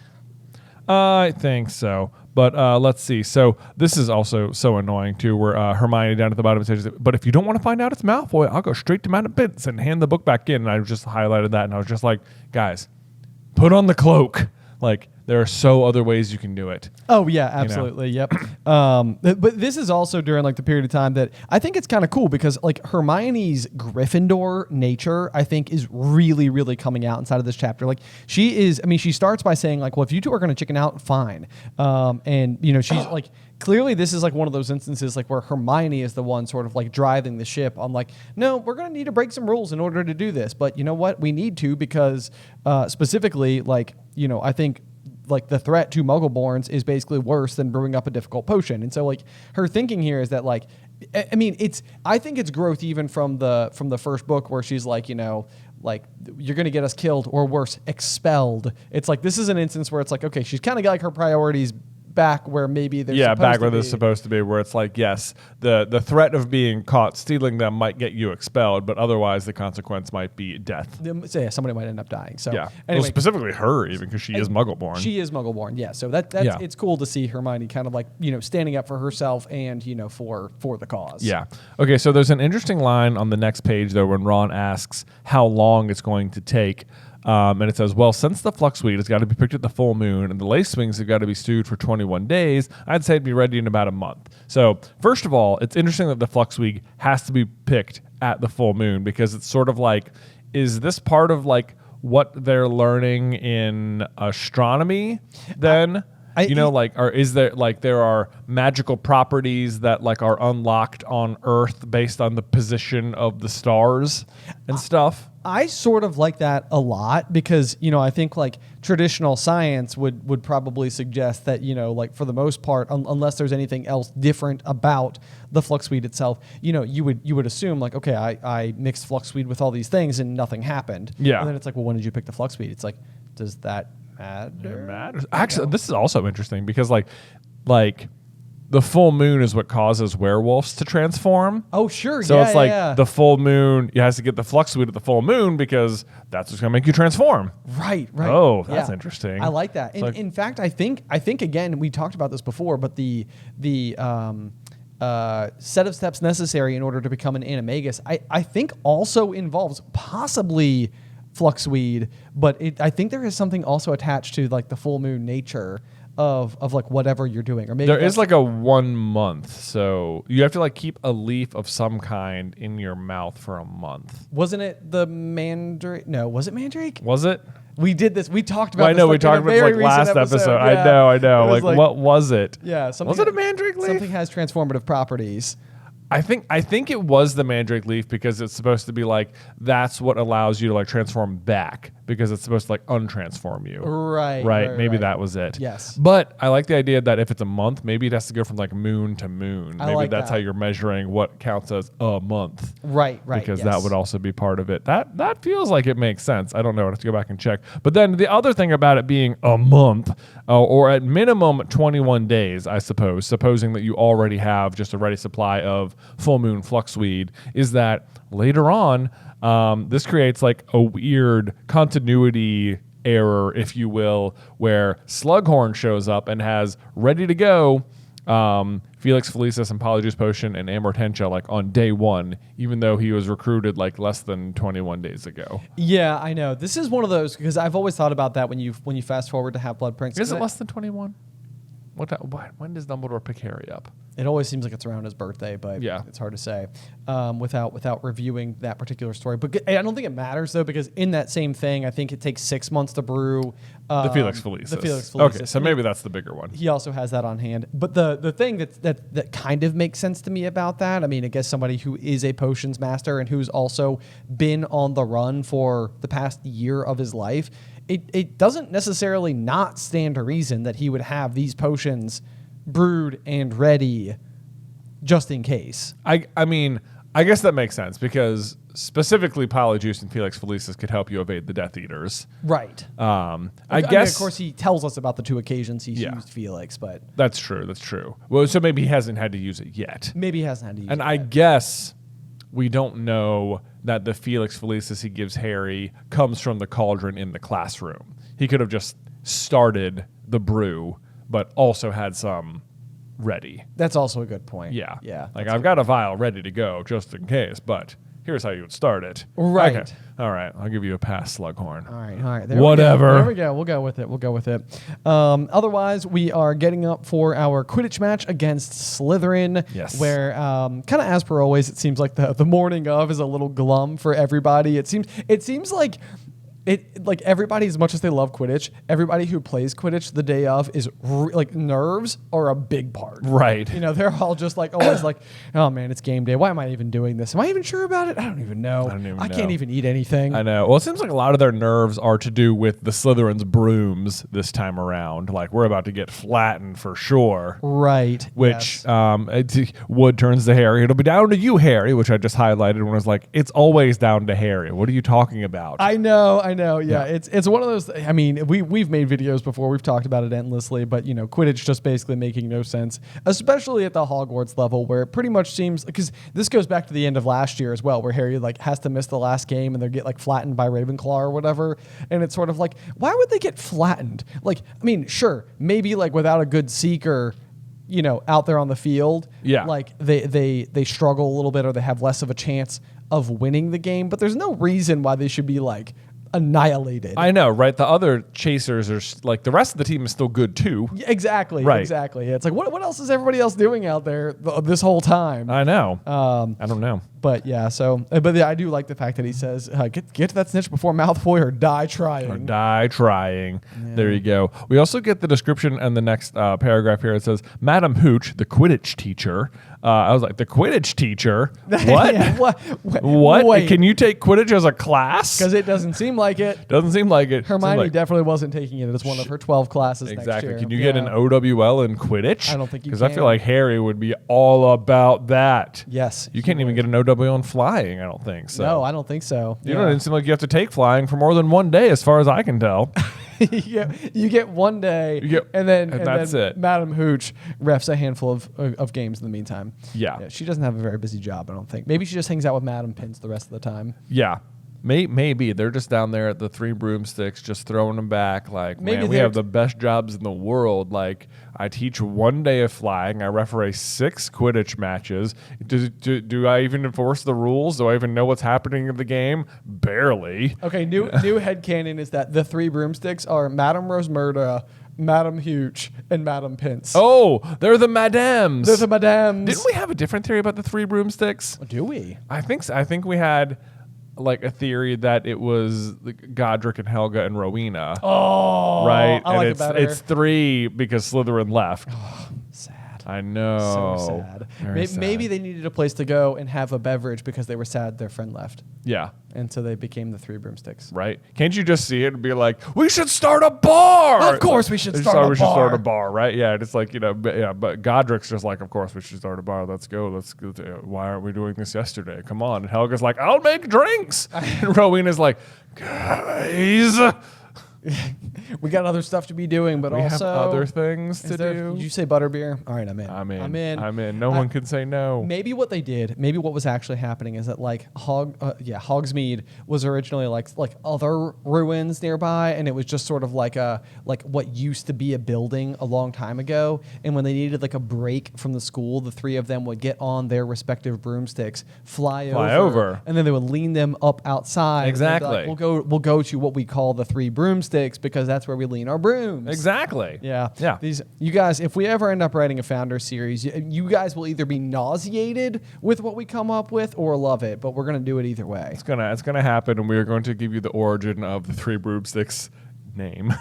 I think so. But let's see. So this is also so annoying too, where Hermione down at the bottom says, "But if you don't want to find out it's Malfoy, I'll go straight to Madam Pince and hand the book back in." And I just highlighted that, and I was just like, "Guys, put on the cloak." Like, there are so other ways you can do it. Oh yeah, absolutely. Yep. But this is also during like the period of time that I think it's kind of cool because like Hermione's Gryffindor nature, I think, is really, really coming out inside of this chapter. Like she starts by saying like, well, if you two are going to chicken out, fine. And you know, she's like, clearly this is like one of those instances like where Hermione is the one sort of like driving the ship on like, no, we're going to need to break some rules in order to do this. But you know what? We need to because specifically like, you know, I think like the threat to Muggleborns is basically worse than brewing up a difficult potion. And so like her thinking here is that like, I think it's growth even from the first book where she's like, you know, like you're going to get us killed or worse, expelled. It's like, this is an instance where it's like, okay, she's kind of got like her priorities back where maybe they're back where they're supposed to be, where it's like, yes, the threat of being caught stealing them might get you expelled, but otherwise the consequence might be death. So yeah, somebody might end up dying. So yeah, anyway, well, specifically her, even because she is Muggleborn. She is Muggleborn, yeah. So that's it's cool to see Hermione kind of like, you know, standing up for herself and, you know, for the cause. Yeah. Okay, so there's an interesting line on the next page though when Ron asks how long it's going to take. And it says, well, since the fluxweed has got to be picked at the full moon and the lacewings have got to be stewed for 21 days, I'd say it'd be ready in about a month. So first of all, it's interesting that the fluxweed has to be picked at the full moon because it's sort of like, is this part of like what they're learning in astronomy then? Or is there like there are magical properties that like are unlocked on Earth based on the position of the stars and stuff? I sort of like that a lot because, you know, I think like traditional science would probably suggest that, you know, like for the most part, unless there's anything else different about the fluxweed itself, you know, you would assume like, okay, I mixed fluxweed with all these things and nothing happened. Yeah. And then it's like, well, when did you pick the fluxweed? It's like, does that matter? It matters. Actually, this is also interesting because like the full moon is what causes werewolves to transform. Oh, sure. So it's like the full moon, you have to get the fluxweed at the full moon because that's what's going to make you transform. Right. Oh, that's interesting. I like that. In fact, I think again, we talked about this before, but the set of steps necessary in order to become an animagus, I think also involves possibly fluxweed, but I think there is something also attached to like the full moon nature of like whatever you're doing, or maybe there is like a 1 month, so you have to like keep a leaf of some kind in your mouth for a month. Wasn't it the mandrake? No, was it mandrake? Was it? We did this. We talked about. I know we talked about this like last episode. Yeah. I know. Like what was it? Yeah, was it a mandrake leaf? Something has transformative proproperties. I think it was the mandrake leaf because it's supposed to be like that's what allows you to like transform back because it's supposed to like untransform you. Right. Maybe that was it. Yes. But I like the idea that if it's a month, maybe it has to go from like moon to moon. Maybe like that's that. how you're measuring what counts as a month. Right. Because that would also be part of it. That feels like it makes sense. I don't know. I have to go back and check. But then the other thing about it being a month or at minimum 21 days, I suppose, supposing that you already have just a ready supply of full moon fluxweed, is that later on, this creates like a weird continuity error, if you will, where Slughorn shows up and has ready to go Felix Felicis and Polyjuice Potion and Amortentia like on day one, even though he was recruited like less than 21 days ago. Yeah, I know. This is one of those because I've always thought about that when you fast forward to Half-Blood Prince. Is it less than 21? When does Dumbledore pick Harry up? It always seems like it's around his birthday, but yeah, it's hard to say without reviewing that particular story. But I don't think it matters, though, because in that same thing, I think it takes 6 months to brew the Felix Felicis. Okay, so maybe that's the bigger one. He also has that on hand. But the thing that kind of makes sense to me about that, I mean, I guess somebody who is a potions master and who's also been on the run for the past year of his life, it doesn't necessarily not stand to reason that he would have these potions brewed and ready just in case. I mean, I guess that makes sense because specifically Polyjuice and Felix Felicis could help you evade the Death Eaters. Right. I guess, of course, he tells us about the 2 occasions he's used Felix, but... That's true. Well, so maybe he hasn't had to use it yet. Maybe he hasn't had to use it And yet. I guess we don't know that the Felix Felicis he gives Harry comes from the cauldron in the classroom. He could have just started the brew, but also had some ready. That's also a good point. Yeah. Yeah. Like I've got a vial ready to go just in case, but here's how you would start it. Right. Okay. All right. I'll give you a pass, Slughorn. All right. Whatever. There we go. We'll go with it. Otherwise, we are getting up for our Quidditch match against Slytherin. Yes. Where, kind of as per always, it seems like the morning of is a little glum for everybody. It seems like like everybody, as much as they love Quidditch, everybody who plays Quidditch the day of is like nerves are a big part. Right. You know, they're all just like always like, oh man, it's game day. Why am I even doing this? Am I even sure about it? I don't even know. I can't even eat anything. I know. Well, it seems like a lot of their nerves are to do with the Slytherin's brooms this time around. Like we're about to get flattened for sure. Right. Which Wood turns to Harry. It'll be down to you, Harry, which I just highlighted when I was like, it's always down to Harry. What are you talking about? I know. Yeah. It's one of those. I mean, we've made videos before. We've talked about it endlessly, but Quidditch just basically making no sense, especially at the Hogwarts level, where it pretty much seems because this goes back to the end of last year as well, where Harry like has to miss the last game and they get like flattened by Ravenclaw or whatever, and it's sort of like, why would they get flattened? Like, I mean, sure, maybe like without a good seeker, out there on the field, like they struggle a little bit or they have less of a chance of winning the game, but there's no reason why they should be like annihilated. I know, right? The other chasers are like the rest of the team is still good too. Yeah, exactly. Right. Exactly. It's like what else is everybody else doing out there this whole time? I know. I don't know. But yeah, I do like the fact that he says, "Get to that snitch before Malfoy or die trying." Yeah. There you go. We also get the description in the next paragraph here. It says, "Madam Hooch, the Quidditch teacher." I was like, "The Quidditch teacher? What? Yeah, what? Wait. Can you take Quidditch as a class?" Because it doesn't seem like it. Doesn't seem like it. Hermione definitely wasn't taking it as one of her 12 classes exactly. next year. Can you get an OWL in Quidditch? I don't think you can. Because I feel like Harry would be all about that. Yes. You can't even get an OWL in flying, I don't think. So. No, I don't think so. It doesn't seem like you have to take flying for more than one day, as far as I can tell. You get one day, and that's it. Madam Hooch refs a handful of games in the meantime. Yeah. She doesn't have a very busy job, I don't think. Maybe she just hangs out with Madam Pins the rest of the time. Yeah. Maybe they're just down there at the Three Broomsticks, just throwing them back. Like, maybe man, we have the best jobs in the world. Like, I teach 1 day of flying. I referee 6 Quidditch matches. Do I even enforce the rules? Do I even know what's happening in the game? Barely. Okay, new headcanon is that the Three Broomsticks are Madame Rosmerta, Madam Hooch, and Madam Pince. Oh, they're the madames. They're the madames. Didn't we have a different theory about the Three Broomsticks? Do we? I think so. I think we had like a theory that it was Godric and Helga and Rowena. Oh, right. I like it better. It's 3 because Slytherin left. Sad. I know. So sad. Sad. Maybe they needed a place to go and have a beverage because they were sad their friend left. Yeah. And so they became the Three Broomsticks. Right. Can't you just see it and be like, we should start a bar? Of course we should start a bar. We should start a bar, right? Yeah. And it's like, but Godric's just like, of course we should start a bar. Let's go. Why aren't we doing this yesterday? Come on. And Helga's like, I'll make drinks. And Rowena's like, guys. We got other stuff to be doing, but we also have other things to do. Did you say butterbeer? All right, I'm in. I'm in. No one can say no. Maybe what they did, maybe what was actually happening is that like Hogsmeade was originally like other ruins nearby, and it was just sort of like what used to be a building a long time ago. And when they needed like a break from the school, the 3 of them would get on their respective broomsticks, fly over, and then they would lean them up outside. Exactly. Like, we'll go to what we call the 3 broomsticks because that's where we lean our brooms. Exactly. Yeah. Yeah. You guys, if we ever end up writing a Founder series, you guys will either be nauseated with what we come up with or love it, but we're going to do it either way. It's gonna happen, and we are going to give you the origin of the 3 Broomsticks name.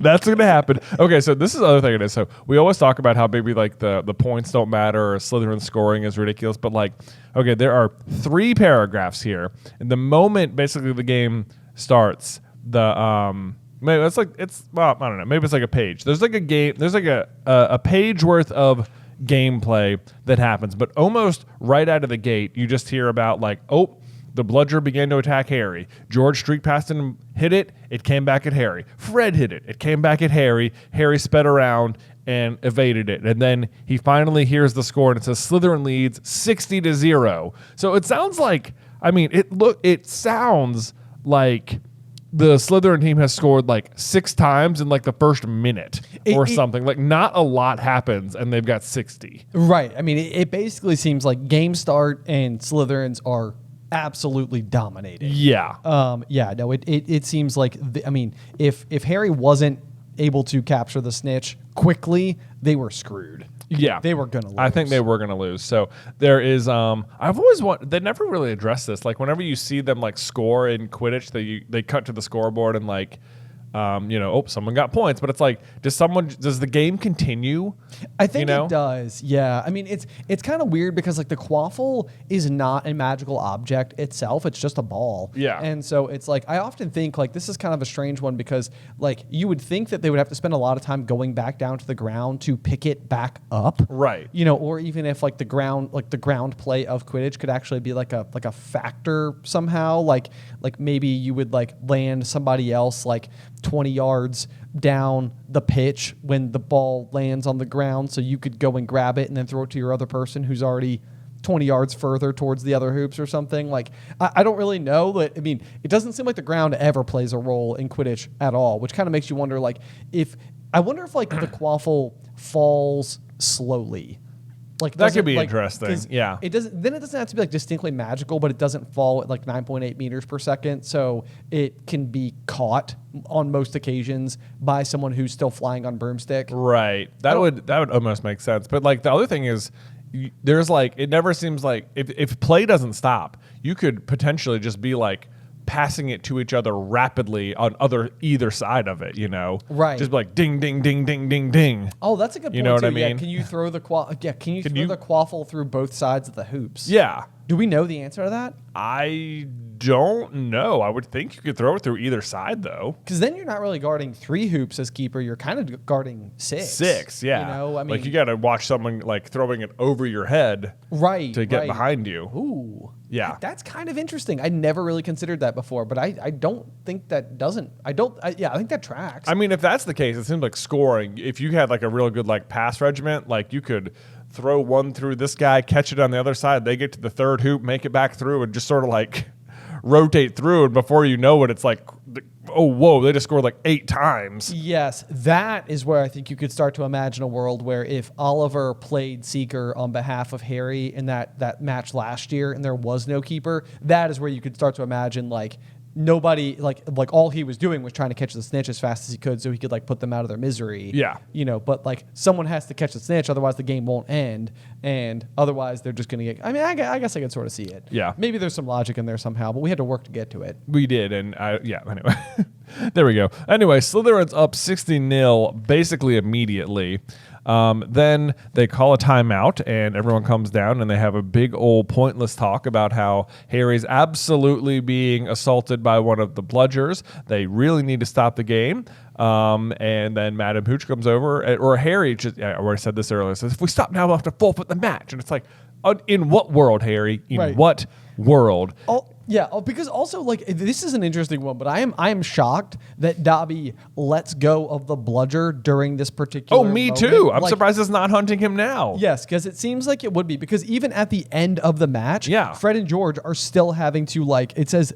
That's going to happen. Okay, so this is the other thing it is. So we always talk about how maybe like the points don't matter or Slytherin scoring is ridiculous, but like, okay, there are 3 paragraphs here. And the moment basically the game starts, maybe it's I don't know, maybe it's like a page. There's like a page worth of gameplay that happens, but almost right out of the gate, you just hear about like, oh, the Bludger began to attack Harry. George streaked past and hit it. It came back at Harry. Fred hit it. It came back at Harry. Harry sped around and evaded it. And then he finally hears the score, and it says Slytherin leads 60-0. So it sounds like, it sounds like the Slytherin team has scored like 6 times in like the first minute or something. Like not a lot happens and they've got 60. Right. I mean, it basically seems like game start and Slytherins are absolutely dominating. Yeah. Yeah, no, it seems like, if Harry wasn't able to capture the snitch quickly, they were screwed. Yeah. They were going to lose. I think they were going to lose. So there is, I've always they never really addressed this. Like whenever you see them like score in Quidditch, they cut to the scoreboard and like, someone got points, but it's like, does the game continue? I think it does. Yeah. I mean, it's kind of weird because like the quaffle is not a magical object itself. It's just a ball. Yeah. And so it's like, I often think like this is kind of a strange one because like you would think that they would have to spend a lot of time going back down to the ground to pick it back up. Right. Or even if like the ground play of Quidditch could actually be like a factor somehow, like maybe you would like land somebody else like 20 yards down the pitch when the ball lands on the ground, so you could go and grab it and then throw it to your other person who's already 20 yards further towards the other hoops or something. Like, I don't really know, but I mean, it doesn't seem like the ground ever plays a role in Quidditch at all, which kind of makes you wonder, like, I wonder if like the quaffle falls slowly. Like that could be interesting. Yeah. It doesn't have to be like distinctly magical, but it doesn't fall at like 9.8 meters per second. So it can be caught on most occasions by someone who's still flying on broomstick. Right. That would almost make sense. But like the other thing is there's like, it never seems like if play doesn't stop, you could potentially just be like passing it to each other rapidly on either side of it, Right. Just be like ding, ding, ding, ding, ding, ding. Oh, that's a good point. You know what too. I mean? Yeah, can you throw the the quaffle through both sides of the hoops? Yeah. Do we know the answer to that? I don't know. I would think you could throw it through either side, though. Because then you're not really guarding 3 hoops as keeper. You're kind of guarding 6. 6, yeah. I mean, like you got to watch someone like throwing it over your head, right, to get behind you. Ooh, yeah. That's kind of interesting. I never really considered that before, but I don't think that doesn't. I think that tracks. I mean, if that's the case, it seems like scoring. If you had like a real good like pass regiment, like you could throw one through this guy, catch it on the other side. They get to the third hoop, make it back through, and just sort of like rotate through. And before you know it, it's like, oh, whoa, they just scored like 8 times. Yes, that is where I think you could start to imagine a world where if Oliver played Seeker on behalf of Harry in that match last year and there was no keeper, that is where you could start to imagine like nobody, like all he was doing was trying to catch the snitch as fast as he could so he could like put them out of their misery. Yeah. But like someone has to catch the snitch, otherwise the game won't end, and otherwise they're just going to get, I mean, I guess I could sort of see it. Yeah. Maybe there's some logic in there somehow, but we had to work to get to it. We did, and anyway. There we go. Anyway, Slytherin's up 60-0 basically immediately. Then they call a timeout and everyone comes down and they have a big old pointless talk about how Harry's absolutely being assaulted by one of the Bludgers. They really need to stop the game. And then Madam Hooch comes over, or Harry, I already said this earlier, says, if we stop now, we'll have to forfeit the match. And it's like, in what world, Harry? In what world? Because also like this is an interesting one, but I am shocked that Dobby lets go of the Bludger during this particular. Oh, me moment. too. I'm surprised it's not hunting him now. Yes, because it seems like it would be, because even at the end of the match, Fred and George are still having to like, it says,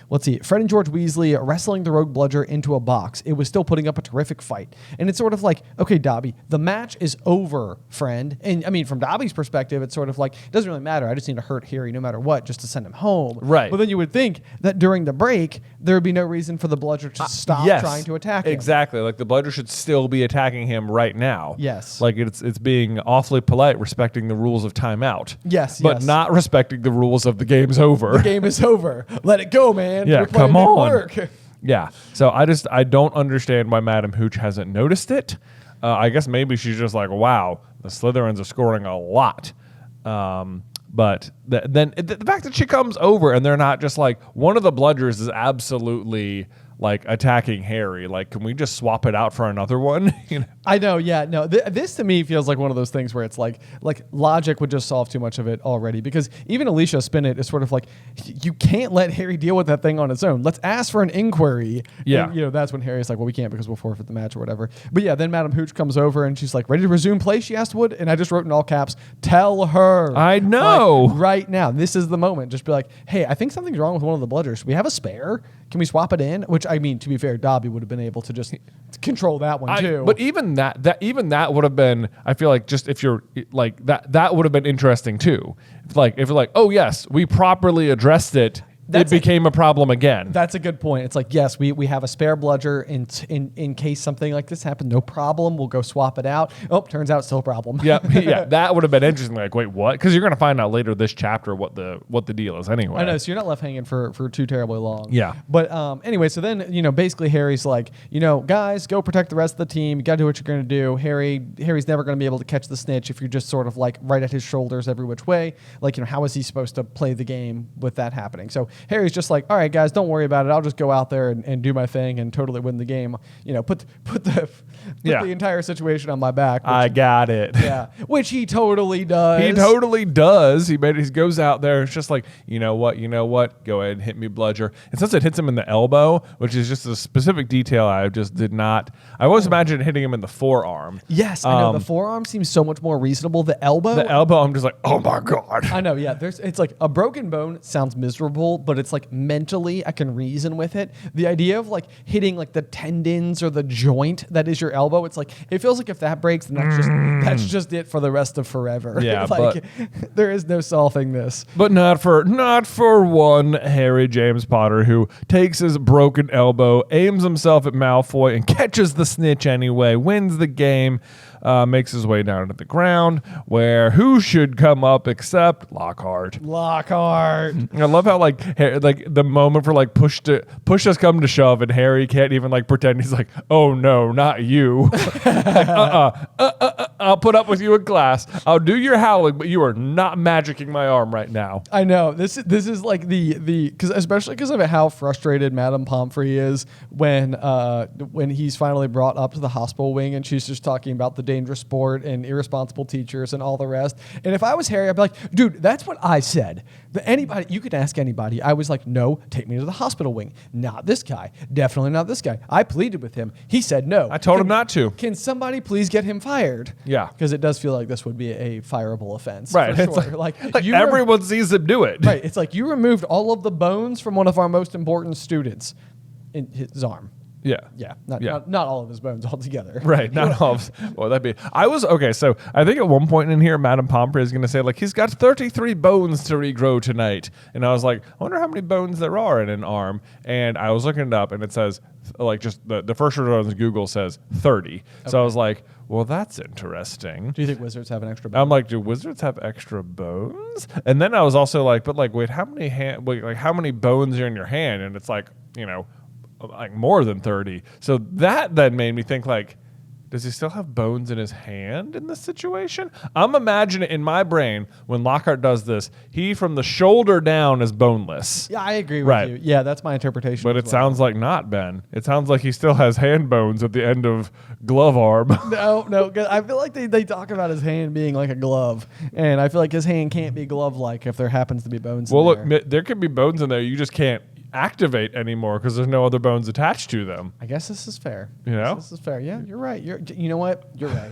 let's see, Fred and George Weasley wrestling the rogue Bludger into a box. It was still putting up a terrific fight, and it's sort of like, okay, Dobby, the match is over, friend. And I mean, from Dobby's perspective, it's sort of like, it doesn't really matter. I just need to hurt Harry no matter what, just to send him home. Right. But then you would think that during the break, there would be no reason for the Bludger to stop trying to attack him. Exactly. Like the Bludger should still be attacking him right now. Yes. Like it's being awfully polite, respecting the rules of timeout. Yes. But not respecting the rules of the game's over. The game is over. Let it go, man. Yeah, Your plan come didn't on. work. Yeah. So I don't understand why Madam Hooch hasn't noticed it. I guess maybe she's just like, wow, the Slytherins are scoring a lot. But then the fact that she comes over and they're not just like, one of the Bludgers is absolutely like attacking Harry. Like, can we just swap it out for another one? I know. Yeah. No. This to me feels like one of those things where it's like logic would just solve too much of it already. Because even Alicia Spinnet is sort of like, you can't let Harry deal with that thing on its own. Let's ask for an inquiry. Yeah. And, that's when Harry's like, well, we can't because we'll forfeit the match or whatever. But yeah, then Madam Hooch comes over and she's like, ready to resume play? She asked Wood, and I just wrote in all caps, tell her. I know. Like, right now. This is the moment. Just be like, hey, I think something's wrong with one of the Bludgers. We have a spare. can we swap it in? Which, I mean, to be fair, Dobby would have been able to just control that one too. But even that would have been, I feel like, just if you're like that would have been interesting too. If you're like, oh yes, we properly addressed it. It became a problem again. That's a good point. It's like, yes, we have a spare bludger in case something like this happened. No problem. We'll go swap it out. Oh, turns out still a problem. Yeah. That would have been interesting. Like, wait, what? Because you're going to find out later this chapter what the deal is anyway. I know. So you're not left hanging for too terribly long. Yeah. But anyway, so then, basically Harry's like, guys, go protect the rest of the team. You got to do what you're going to do. Harry's never going to be able to catch the snitch if you're just sort of like right at his shoulders every which way. Like, how is he supposed to play the game with that happening? So Harry's just like, all right, guys, don't worry about it. I'll just go out there and do my thing and totally win the game. Put the entire situation on my back. I got it. Yeah, which he totally does. He totally does. He goes out there. It's just like, you know what? Go ahead and hit me, Bludger. And since it hits him in the elbow, which is just a specific detail I just did not. I always imagined hitting him in the forearm. Yes, I know. The forearm seems so much more reasonable. The elbow, I'm just like, oh my God. I know. Yeah, it's like a broken bone sounds miserable, but it's like mentally I can reason with it. The idea of like hitting like the tendons or the joint that is your elbow, it's like it feels like if that breaks, then that's just it for the rest of forever. Yeah, like there is no solving this. But not for one Harry James Potter who takes his broken elbow, aims himself at Malfoy, and catches the snitch anyway, wins the game. Makes his way down to the ground, where who should come up except Lockhart. I love how like the moment for like push has come to shove, and Harry can't even like pretend. He's like, oh no, not you. I'll put up with you in class. I'll do your howling, but you are not magicking my arm right now. I know this is like the especially because of how frustrated Madame Pomfrey is when he's finally brought up to the hospital wing and she's just talking about the dangerous sport and irresponsible teachers and all the rest. And if I was Harry, I'd be like, dude, that's what I said. You could ask anybody. I was like, no, take me to the hospital wing. Not this guy. Definitely not this guy. I pleaded with him. He said no. I told him not to. Can somebody please get him fired? Yeah. Because it does feel like this would be a fireable offense. Right. For It's sure. like everyone sees him do it. Right. It's like you removed all of the bones from one of our most important students in his arm. Yeah. Yeah. Not all of his bones altogether. Right. Not all of well, that'd be. Okay, so I think at one point in here, Madame Pomfrey is going to say, like, he's got 33 bones to regrow tonight. And I was like, I wonder how many bones there are in an arm. And I was looking it up, and it says, like, just the first word on Google says 30. Okay. So I was like, well, that's interesting. Do you think wizards have an extra bone? I'm like, do wizards have extra bones? And then I was also like, but like, wait, how many bones are in your hand? And it's like, like more than 30. So that then made me think, like, does he still have bones in his hand in this situation? I'm imagining in my brain when Lockhart does this, he from the shoulder down is boneless. Yeah, I agree with you. Yeah, that's my interpretation. But it sounds like not, Ben. It sounds like he still has hand bones at the end of glove arm. No, 'cause I feel like they talk about his hand being like a glove, and I feel like his hand can't be glove-like if there happens to be bones in there. Well, look, there could be bones in there. You just can't activate anymore because there's no other bones attached to them. I guess this is fair. This is fair. Yeah, you're right. You know what? You're right.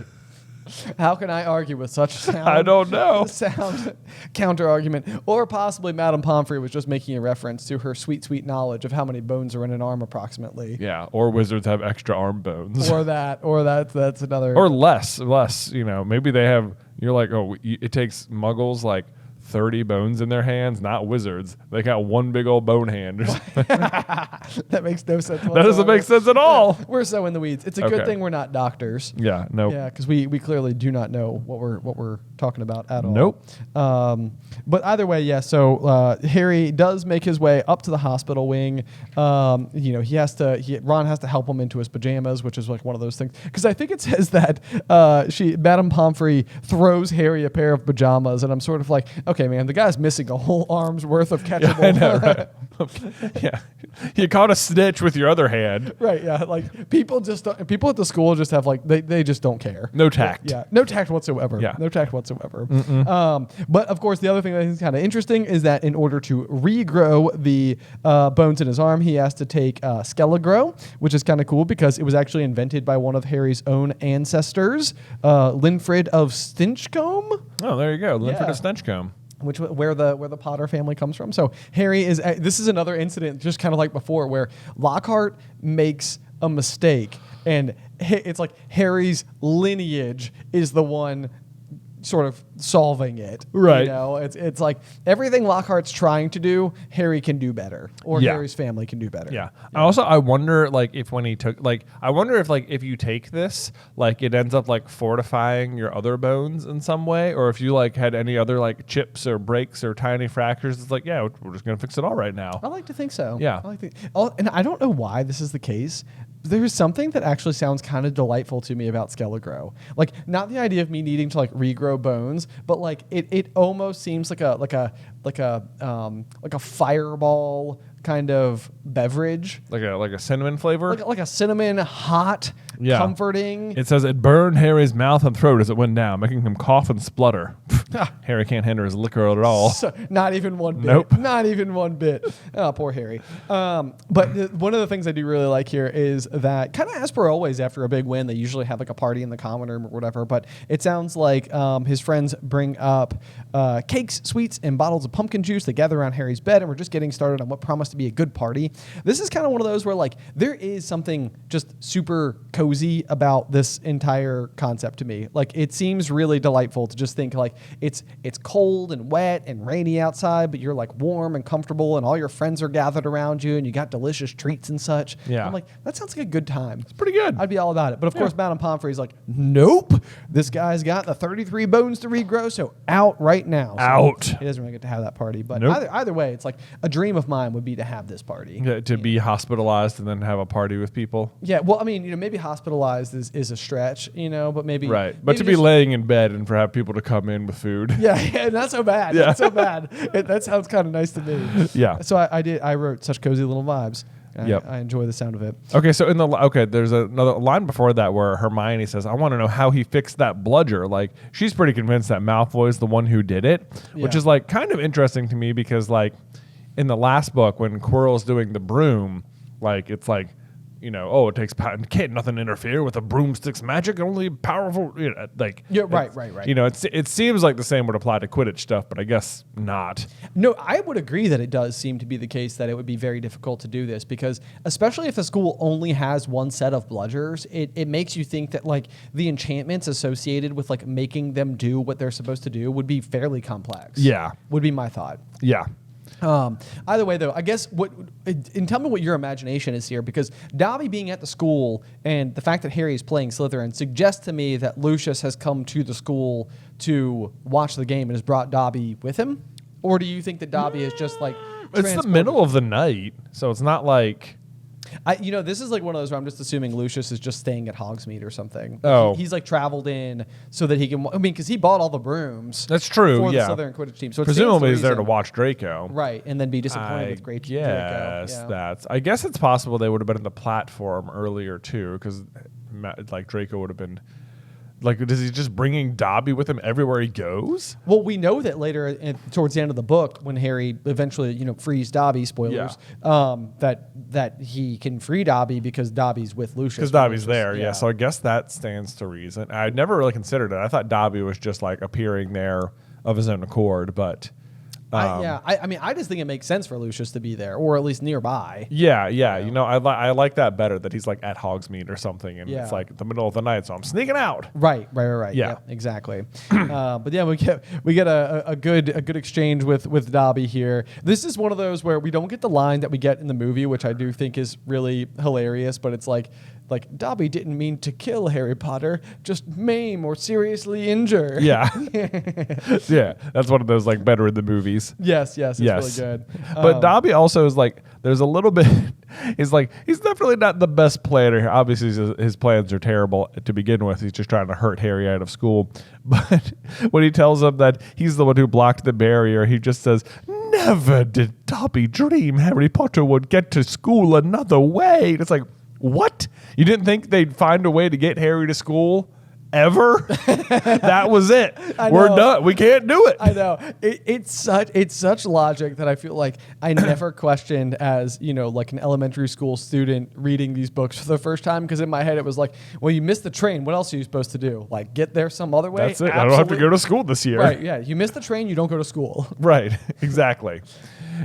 How can I argue with such sound? I don't know. Sound counter argument, or possibly Madame Pomfrey was just making a reference to her sweet, sweet knowledge of how many bones are in an arm approximately. Yeah, or wizards have extra arm bones. Or that's another. Or less. Maybe they have. You're like, it takes Muggles like 30 bones in their hands, not wizards. They got one big old bone hand. That makes no sense. That doesn't make sense at all. We're so in the weeds. It's a good thing we're not doctors. Yeah, no. Yeah, because we clearly do not know what we're talking about at all. Nope. But either way, yeah. So Harry does make his way up to the hospital wing. Ron has to help him into his pajamas, which is like one of those things. Because I think it says that Madame Pomfrey throws Harry a pair of pajamas, and I'm sort of like, okay, man, the guy's missing a whole arm's worth of catchable. Yeah, I know, right? Yeah, you caught a snitch with your other hand. Right. Yeah. Like people at the school just have like they just don't care. No tact. Yeah. No tact whatsoever. Yeah. No tact whatsoever. But of course, the other thing that is kind of interesting is that in order to regrow the bones in his arm, he has to take Skelegrow, which is kind of cool because it was actually invented by one of Harry's own ancestors, Linfred of Stinchcombe. Oh, there you go, Linfred of Stinchcombe. where the Potter family comes from. So Harry is. This is another incident, just kind of like before, where Lockhart makes a mistake, and it's like Harry's lineage is the one sort of solving it. Right. You know, it's like everything Lockhart's trying to do, Harry can do better, or Harry's family can do better. Yeah. I wonder, like, if when he took, like, I wonder if, like, if you take this, like, it ends up, like, fortifying your other bones in some way, or if you, like, had any other, like, chips or breaks or tiny fractures, it's like, yeah, we're just going to fix it all right now. I like to think so. Yeah. And I don't know why this is the case. There's something that actually sounds kind of delightful to me about Skelligrew. Like, not the idea of me needing to, like, regrow bones, but like it almost seems like a fireball kind of beverage, Like a cinnamon flavor? like a cinnamon hot, comforting. It says it burned Harry's mouth and throat as it went down, making him cough and splutter. Harry can't handle his liquor at all. So, not even one bit. Nope. Not even one bit. Oh, poor Harry. But one of the things I do really like here is that, kind of as per always, after a big win, they usually have like a party in the common room or whatever. But it sounds like his friends bring up cakes, sweets, and bottles of pumpkin juice. They gather around Harry's bed, and we're just getting started on what promised to be a good party. This is kind of one of those where, like, there is something just super cozy about this entire concept to me. Like, it seems really delightful to just think, like, it's cold and wet and rainy outside, but you're, like, warm and comfortable, and all your friends are gathered around you, and you got delicious treats and such. Yeah. I'm like, that sounds like a good time. It's pretty good. I'd be all about it. But of course, Madame Pomfrey's like, nope, this guy's got the 33 bones to regrow, so out right now. So Out. He doesn't really get to have that party. But Nope. either way, it's like a dream of mine would be to have this party. Yeah, to be hospitalized and then have a party with people. Yeah, well, I mean, maybe hospitalized is a stretch, but maybe Right. But maybe to be just- laying in bed and for have people to come in with food. Yeah, not so bad. Yeah. Not so bad. That sounds kind of nice to me. Yeah. So I wrote such cozy little vibes. Yep. I enjoy the sound of it. Okay, so there's another line before that where Hermione says, "I want to know how he fixed that bludger." Like, she's pretty convinced that Malfoy is the one who did it, which Yeah. is like kind of interesting to me because, like, in the last book when Quirrell's doing the broom, like, it's like, it takes can't nothing interfere with a broomstick's magic, only powerful, like. Yeah, right. It seems like the same would apply to Quidditch stuff, but I guess not. No, I would agree that it does seem to be the case that it would be very difficult to do this because, especially if a school only has one set of bludgers, it makes you think that, like, the enchantments associated with, like, making them do what they're supposed to do would be fairly complex. Yeah. Would be my thought. Yeah. Either way, though, I guess and tell me what your imagination is here, because Dobby being at the school and the fact that Harry is playing Slytherin suggests to me that Lucius has come to the school to watch the game and has brought Dobby with him. Or do you think that Dobby is just like It's the middle of the night, so it's not like. This is like one of those where I'm just assuming Lucius is just staying at Hogsmeade or something. Oh. He's like traveled in so that he can. I mean, because he bought all the brooms. That's true. For Yeah. the Slytherin Quidditch team. So it Presumably stands he's there to reason- watch Draco. Right, and then be disappointed with great Draco. Yeah. I guess it's possible they would have been in the platform earlier too, because like Draco would have been. Like, is he just bringing Dobby with him everywhere he goes? Well, we know that later, towards the end of the book, when Harry eventually, frees Dobby, spoilers, that he can free Dobby because Dobby's with Lucius. Because Dobby's there, yeah. So I guess that stands to reason. I never really considered it. I thought Dobby was just like appearing there of his own accord, but. I just think it makes sense for Lucius to be there, or at least nearby. Yeah. I like that better, that he's like at Hogsmeade or something, and it's like the middle of the night, so I'm sneaking out. Right. Yeah. Exactly. But yeah, we get a good exchange with Dobby here. This is one of those where we don't get the line that we get in the movie, which I do think is really hilarious. But it's like Dobby didn't mean to kill Harry Potter, just maim or seriously injure. Yeah. Yeah. That's one of those like better in the movies. Yes, it's really good. But Dobby also is like, there's a little bit, he's definitely not the best planner here. Obviously, his plans are terrible to begin with. He's just trying to hurt Harry out of school. But when he tells him that he's the one who blocked the barrier, he just says, "Never did Dobby dream Harry Potter would get to school another way." And it's like, what? You didn't think they'd find a way to get Harry to school ever. That was it. We're done. We can't do it. I know. It's such logic that I feel like I never questioned as, like an elementary school student reading these books for the first time, because in my head it was like, well, you missed the train. What else are you supposed to do? Like get there some other way? That's it. I don't have to go to school this year. Right, yeah. You missed the train, you don't go to school. Right. Exactly.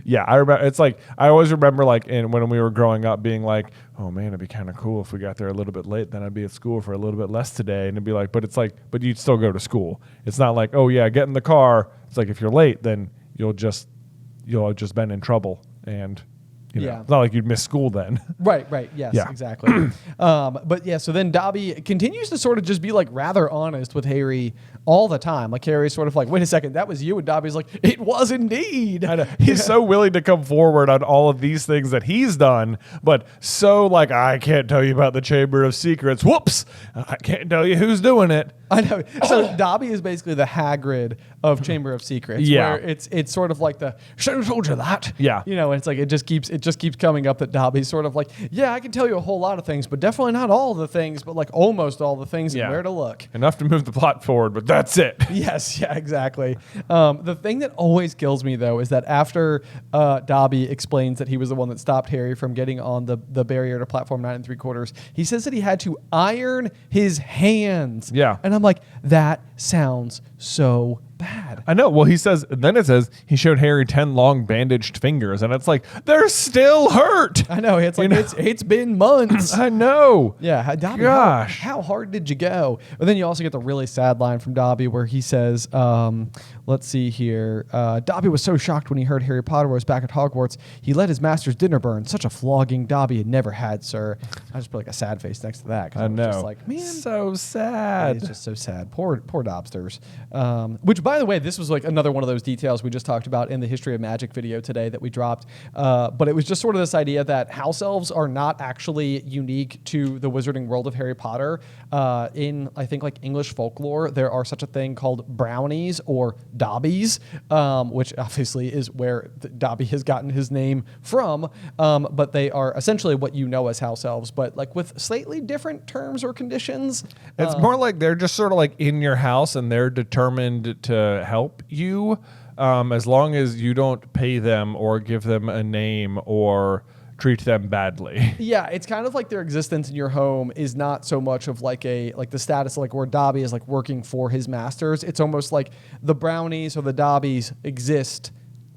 Yeah, I remember. It's like I always remember, like when we were growing up, being like, "Oh man, it'd be kind of cool if we got there a little bit late. Then I'd be at school for a little bit less today." And it'd be like, but you'd still go to school. It's not like, oh yeah, get in the car. It's like if you're late, then you'll have just been in trouble, and it's not like you'd miss school then. Right. Yes, Yeah. exactly. But yeah, so then Dobby continues to sort of just be like rather honest with Harry all the time. Like Harry's sort of like, wait a second, that was you. And Dobby's like, it was indeed. I know. He's so willing to come forward on all of these things that he's done, but so like, I can't tell you about the Chamber of Secrets. Whoops. I can't tell you who's doing it. I know. So Dobby is basically the Hagrid of Chamber of Secrets. Yeah. Where it's sort of like the, should have told you that. Yeah. And it's like, it just keeps coming up that Dobby's sort of like, yeah, I can tell you a whole lot of things, but definitely not all the things, but like almost all the things and where to look. Enough to move the plot forward, but that's it. Yes, yeah, exactly. The thing that always kills me, though, is that after Dobby explains that he was the one that stopped Harry from getting on the barrier to platform 9 3/4, he says that he had to iron his hands. Yeah. And I'm like, that sounds so bad. I know. Well, it says he showed Harry 10 long bandaged fingers, and it's like, they're still hurt. I know. It's like, it's been months. I know. Yeah. Dobby, Gosh. how hard did you go? But then you also get the really sad line from Dobby where he says, let's see here. Dobby was so shocked when he heard Harry Potter was back at Hogwarts. He let his master's dinner burn. Such a flogging Dobby had never had, sir. I just put like a sad face next to that. I know. Just like, man. So sad. It's just so sad. Poor Dobsters. Which, by the way, this was like another one of those details we just talked about in the History of Magic video today that we dropped. But it was just sort of this idea that house elves are not actually unique to the wizarding world of Harry Potter. In, I think, like English folklore, there are such a thing called brownies or Dobbies, which obviously is where Dobby has gotten his name from. But they are essentially what you know as house elves, but like with slightly different terms or conditions. It's more like they're just sort of like in your house, and they're determined to help you, as long as you don't pay them or give them a name or treat them badly. Yeah, it's kind of like their existence in your home is not so much of like the status like where Dobby is like working for his masters. It's almost like the brownies or the Dobbies exist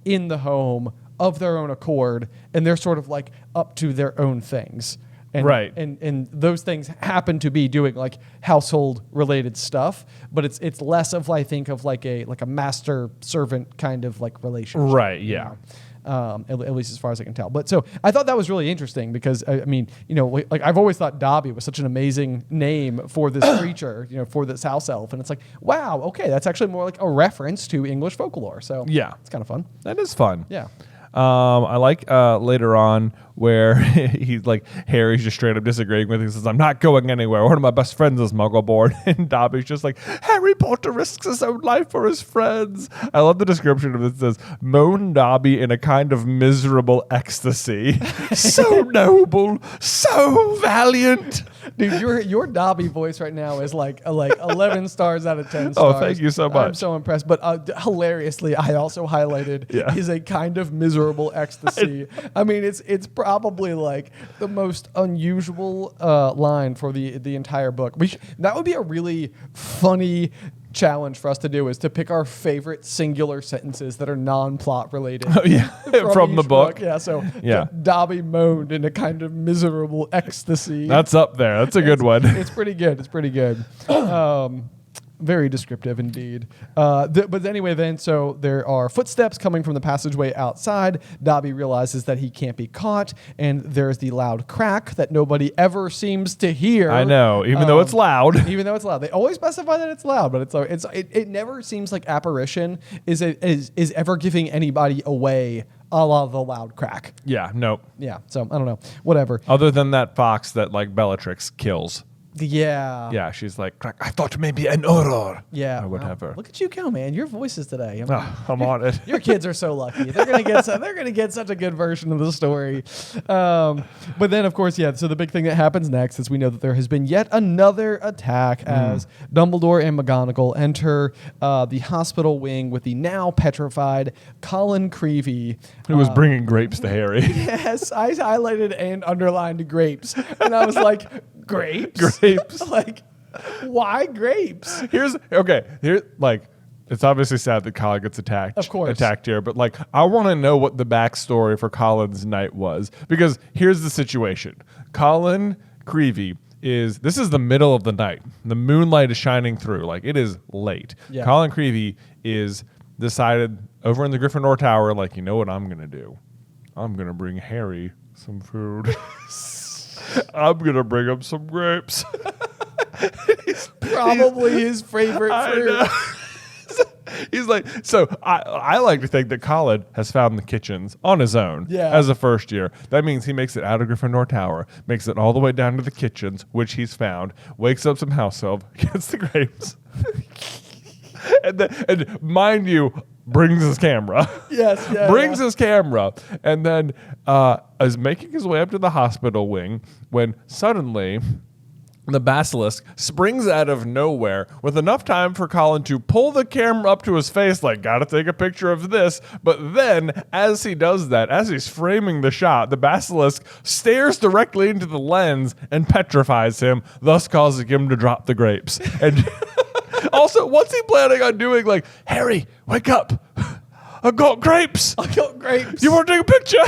in the home of their own accord, and they're sort of like up to their own things. And, right. And those things happen to be doing like household related stuff, but it's less of, I think, of like a master servant kind of like relationship. Right. Yeah. At least as far as I can tell. But so I thought that was really interesting because I mean, like I've always thought Dobby was such an amazing name for this creature, for this house elf. And it's like, wow, okay, that's actually more like a reference to English folklore. So yeah, it's kind of fun. That is fun. Yeah. I like later on where he's like, Harry's just straight up disagreeing with him. He says, I'm not going anywhere. One of my best friends is Muggleborn. And Dobby's just like, Harry Potter risks his own life for his friends. I love the description of it. It says, moan Dobby in a kind of miserable ecstasy. So noble, so valiant. Dude, your Dobby voice right now is like 11 stars out of 10 stars. Oh, thank you so much. I'm so impressed. But hilariously, I also highlighted is a kind of miserable ecstasy. I mean, it's probably like the most unusual line for the entire book. That would be a really funny challenge for us to do, is to pick our favorite singular sentences that are non-plot related. Oh, yeah. From the book. Yeah, so yeah. Dobby moaned in a kind of miserable ecstasy. That's up there. That's a good one. It's pretty good. It's pretty good. Very descriptive indeed. But anyway, then, so there are footsteps coming from the passageway outside. Dobby realizes that he can't be caught, and there's the loud crack that nobody ever seems to hear. I know, even though it's loud. Even though it's loud. They always specify that it's loud, but it never seems like apparition is ever giving anybody away a la the loud crack. Yeah, nope. Yeah, so I don't know. Whatever. Other than that fox that like Bellatrix kills. Yeah. Yeah, she's like, I thought maybe an auror. Yeah. Or whatever. Wow. Look at you go, man. Your voices today. I mean, I'm on it. your kids are so lucky. They're gonna get such a good version of the story. But then, of course, yeah. So the big thing that happens next is we know that there has been yet another attack as Dumbledore and McGonagall enter the hospital wing with the now petrified Colin Creevey, Who was bringing grapes to Harry. Yes, I highlighted and underlined grapes, and I was like, grapes, Grapes. like, why grapes? Here, it's obviously sad that Colin gets attacked here, but like, I want to know what the backstory for Colin's night was, because here's the situation. Colin Creevey this is the middle of the night. The moonlight is shining through, like it is late. Yeah. Colin Creevey is decided over in the Gryffindor Tower, like, you know what I'm going to do? I'm going to bring Harry some food. I'm going to bring him some grapes. Probably his favorite fruit. He's like, so I like to think that Colin has found the kitchens on his own as a first year. That means he makes it out of Gryffindor Tower, makes it all the way down to the kitchens, which he's found, wakes up some house elf, gets the grapes, and mind you, brings his camera. Yes, yeah. Brings his camera, and then is making his way up to the hospital wing when suddenly the basilisk springs out of nowhere with enough time for Colin to pull the camera up to his face, like, gotta take a picture of this. But then, as he does that, as he's framing the shot, the basilisk stares directly into the lens and petrifies him, thus causing him to drop the grapes. And also, what's he planning on doing? Like, Harry, wake up. I got grapes. I got grapes. You want to take a picture?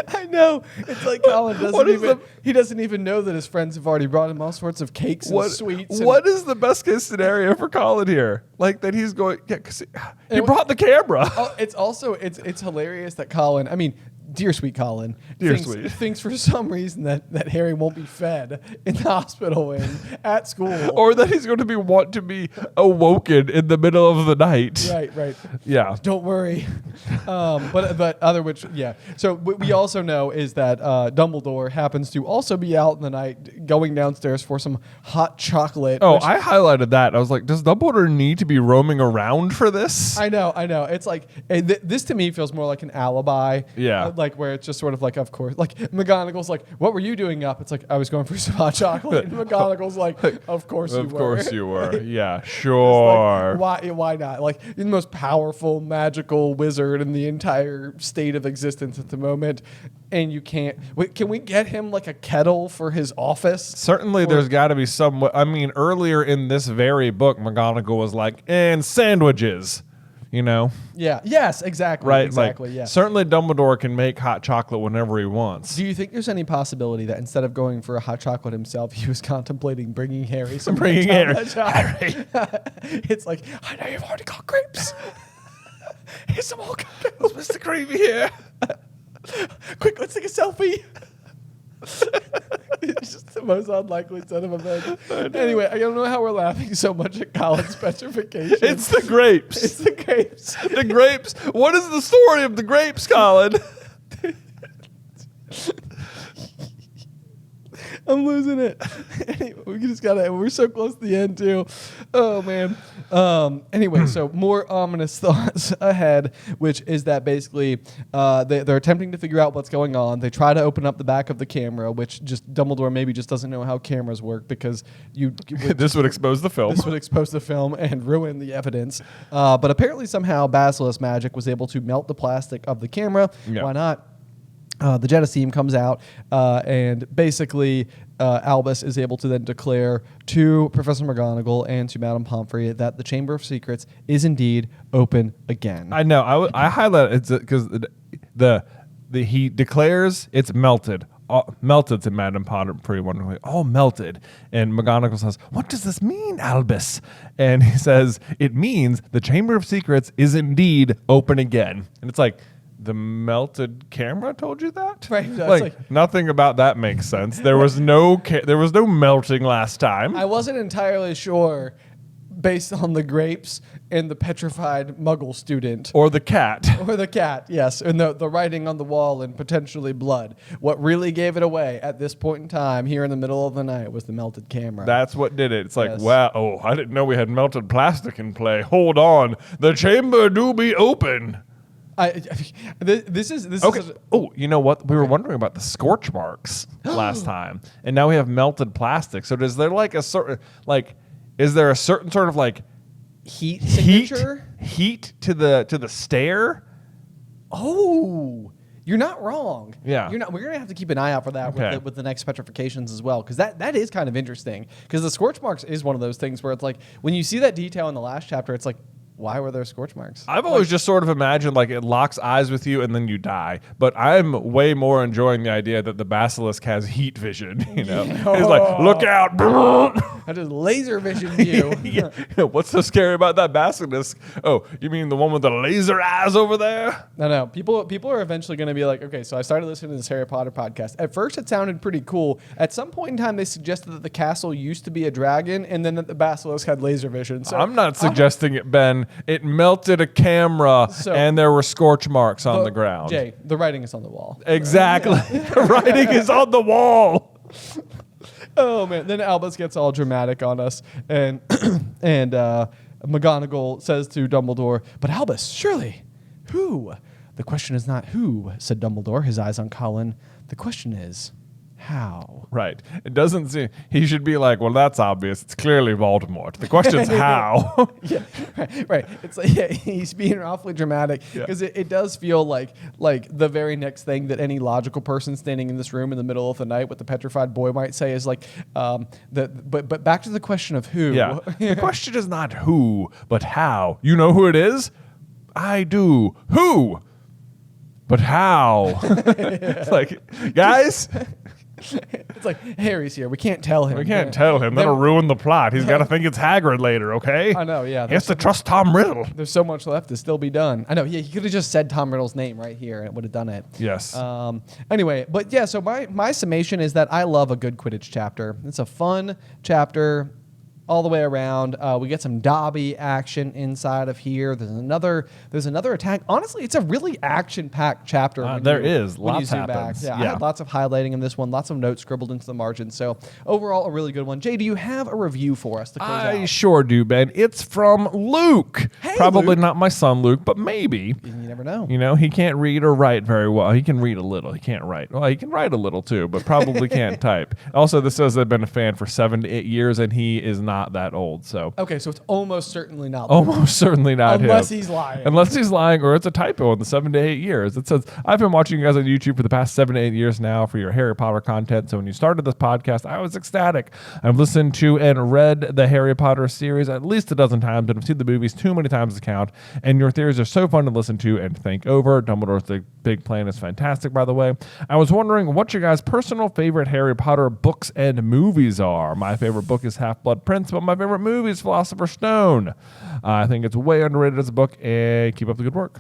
I know. It's like Colin doesn't even know that his friends have already brought him all sorts of cakes and sweets. What is the best case scenario for Colin here? Like that he's going, because he brought the camera. It's also, it's hilarious that Colin, I mean, dear sweet Colin, thinks for some reason that Harry won't be fed in the hospital wing at school. Or that he's going to want to be awoken in the middle of the night. Right. Yeah. Don't worry. But other which, yeah. So what we also know is that Dumbledore happens to also be out in the night going downstairs for some hot chocolate. Oh, I highlighted that. I was like, does Dumbledore need to be roaming around for this? I know. It's like, this to me feels more like an alibi. Yeah. Like where it's just sort of like, of course, like McGonagall's like, what were you doing up? It's like, I was going for some hot chocolate. And McGonagall's like, of course you were. Of course you were. Yeah, sure. Like, why not? Like, you're the most powerful magical wizard in the entire state of existence at the moment. And you can't. Wait, can we get him like a kettle for his office? Certainly, there's got to be some. I mean, earlier in this very book, McGonagall was like, and sandwiches. You know? Yeah. Yes, exactly. Right? Exactly, like, yeah. Certainly Dumbledore can make hot chocolate whenever he wants. Do you think there's any possibility that instead of going for a hot chocolate himself, he was contemplating bringing Harry some Harry. It's like, I know you've already got grapes. Here's some more grapes. Mr. Creevy here. Quick, let's take a selfie. It's just the most unlikely set of events. Anyway, I don't know how we're laughing so much at Colin's petrification. It's the grapes. It's the grapes. The grapes. What is the story of the grapes, Colin? I'm losing it. Anyway, we're so close to the end too. Oh man. Anyway, so more ominous thoughts ahead, which is that basically they're attempting to figure out what's going on. They try to open up the back of the camera, which just Dumbledore maybe just doesn't know how cameras work because this would expose the film. This would expose the film and ruin the evidence. But apparently somehow Basilisk magic was able to melt the plastic of the camera. Yeah. Why not? The Jetticene comes out, and basically Albus is able to then declare to Professor McGonagall and to Madame Pomfrey that the Chamber of Secrets is indeed open again. I know. I highlight it because he declares it's melted. Melted to Madame Pomfrey, wondering, all melted. And McGonagall says, what does this mean, Albus? And he says, it means the Chamber of Secrets is indeed open again. And it's like, the melted camera told you that? Right. Like nothing about that makes sense. There was no melting last time. I wasn't entirely sure based on the grapes and the petrified Muggle student. Or the cat. Or the cat, yes. And the writing on the wall and potentially blood. What really gave it away at this point in time here in the middle of the night was the melted camera. That's what did it. It's like, Yes. wow, oh, I didn't know we had melted plastic in play. Hold on. The chamber do be open. This is Okay. Oh, you know what? We were wondering about the scorch marks last time, and now we have melted plastic. So is there like a certain is there a certain sort of like heat signature. heat to the stair? Oh, you're not wrong. Yeah. You're not. We're gonna have to keep an eye out for that Okay. with the next petrifications as well, because that is kind of interesting. Because the scorch marks is one of those things where it's like when you see that detail in the last chapter, it's like, why were there scorch marks? I've always just sort of imagined like it locks eyes with you and then you die. But I'm way more enjoying the idea that the basilisk has heat vision. You know, it's like, look out! I just laser vision you. Yeah. What's so scary about that basilisk? Oh, you mean the one with the laser eyes over there? No. People are eventually going to be like, okay, so I started listening to this Harry Potter podcast. At first, it sounded pretty cool. At some point in time, they suggested that the castle used to be a dragon, and then that the basilisk had laser vision. So I'm not suggesting it, Ben. It melted a camera, and there were scorch marks on the ground. Jay, the writing is on the wall. Exactly. The writing is on the wall. Oh man! Then Albus gets all dramatic on us, and McGonagall says to Dumbledore, "But Albus, surely, who? The question is not who," said Dumbledore, his eyes on Colin. "The question is, how?" Right. It doesn't seem he should be like, well, that's obvious. It's clearly Voldemort. The question's how. Yeah, right. It's like, yeah, he's being awfully dramatic because it does feel like the very next thing that any logical person standing in this room in the middle of the night with the petrified boy might say is like, but back to the question of who. Yeah. The question is not who, but how. You know who it is? I do. Who? But how? It's like, guys, It's like, Harry's here. We can't tell him. we can't tell him. That'll ruin the plot. He's got to think it's Hagrid later, okay? I know, yeah. He has to trust Tom Riddle. There's so much left to still be done. I know. Yeah, he could have just said Tom Riddle's name right here, and it would have done it. Yes. Anyway, but yeah. So my summation is that I love a good Quidditch chapter. It's a fun chapter all the way around. We get some Dobby action inside of here. There's another attack. Honestly, it's a really action-packed chapter. There is. When you Lots zoom back. happens. Yeah, I Yeah. had lots of highlighting in this one. Lots of notes scribbled into the margin. So overall, a really good one. Jay, do you have a review for us to close I out? sure do, Ben. It's from Luke. Hey, Probably Luke. not my son, Luke, but maybe. You never know. You know, he can't read or write very well. He can read a little. He can't write. Well, he can write a little too, but probably can't type. Also, this says they've been a fan for 7 to 8 years, and he is not that old. So Okay, so it's almost certainly not. almost certainly not Unless him. he's lying. Unless he's lying, or it's a typo in the 7 to 8 years. It says, I've been watching you guys on YouTube for the past 7 to 8 years now for your Harry Potter content. So when you started this podcast, I was ecstatic. I've listened to and read the Harry Potter series at least a dozen times, and I've seen the movies too many times to count. And your theories are so fun to listen to and think over. Dumbledore's The Big Plan is fantastic, by the way. I was wondering what your guys' personal favorite Harry Potter books and movies are. My favorite book is Half-Blood Prince, but my favorite movie is Philosopher's Stone. I think it's way underrated as a book, and keep up the good work.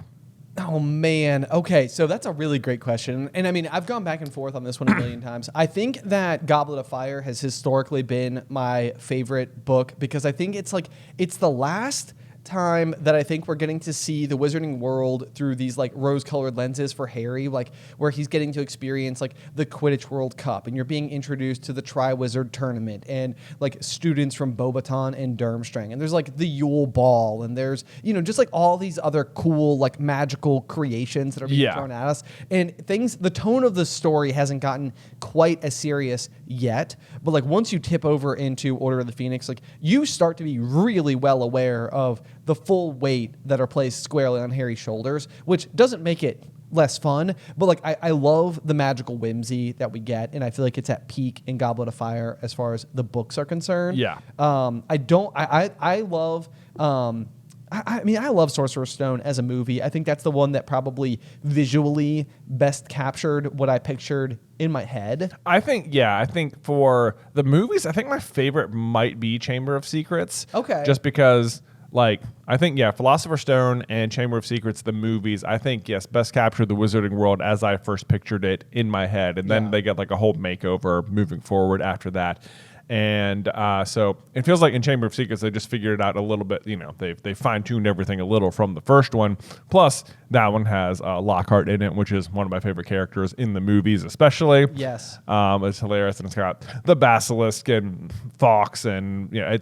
Oh man. Okay, so that's a really great question. And I mean, I've gone back and forth on this one a million times. I think that Goblet of Fire has historically been my favorite book because I think it's the last time that I think we're getting to see the wizarding world through these like rose-colored lenses for Harry, like where he's getting to experience like the Quidditch World Cup, and you're being introduced to the Triwizard Tournament and like students from Beauxbaton and Durmstrang, and there's like the Yule Ball, and there's just like all these other cool like magical creations that are being thrown at us, and things. The tone of the story hasn't gotten quite as serious yet, but like once you tip over into Order of the Phoenix, like you start to be really well aware of the full weight that are placed squarely on Harry's shoulders, which doesn't make it less fun, but like I love the magical whimsy that we get, and I feel like it's at peak in Goblet of Fire as far as the books are concerned. Yeah. I love I love Sorcerer's Stone as a movie. I think that's the one that probably visually best captured what I pictured in my head. I think for the movies, I think my favorite might be Chamber of Secrets. Okay. Just because, like, I think, Philosopher's Stone and Chamber of Secrets, the movies, I think, yes, best captured the wizarding world as I first pictured it in my head. And then they get like a whole makeover moving forward after that. And so it feels like in Chamber of Secrets, they just figured it out a little bit. They fine-tuned everything a little from the first one. Plus, that one has Lockhart in it, which is one of my favorite characters in the movies, especially. Yes. It's hilarious, and it's got the basilisk and fox, and I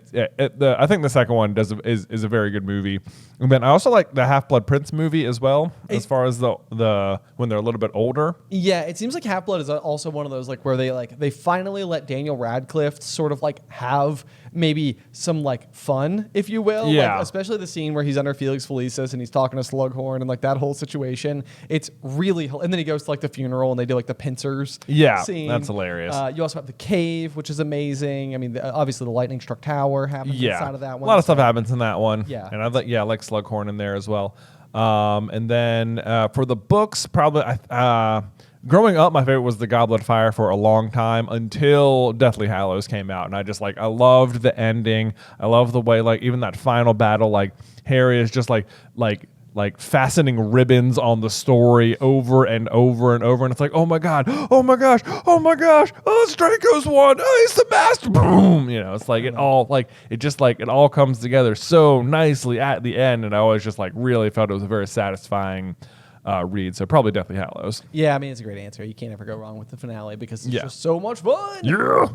think the second one is a very good movie. And then I also like the Half-Blood Prince movie as well, as far as the when they're a little bit older. Yeah, it seems like Half-Blood is also one of those where they finally let Daniel Radcliffe sort of have maybe some fun, if you will. Yeah. Especially the scene where he's under Felix Felicis and he's talking to Slughorn and that whole situation. It's really, and then he goes to the funeral and they do the pincers. Yeah, scene. that's hilarious. You also have the cave, which is amazing. I mean, obviously the lightning struck tower happens inside of that one. A lot of stuff happens in that one. Yeah. And I like Slughorn in there as well. And then for the books, probably growing up, my favorite was The Goblet of Fire for a long time until Deathly Hallows came out, and I loved the ending. I love the way even that final battle, Harry is just like fastening ribbons on the story over and over and over, and it's oh my god, oh my gosh, oh my gosh, oh, it's Draco's wand, oh, he's the master, boom, it's it all comes together so nicely at the end, and I always just really felt it was a very satisfying read. So probably Deathly Hallows. Yeah, I mean, it's a great answer. You can't ever go wrong with the finale because it's Yeah. just so much fun. Yeah.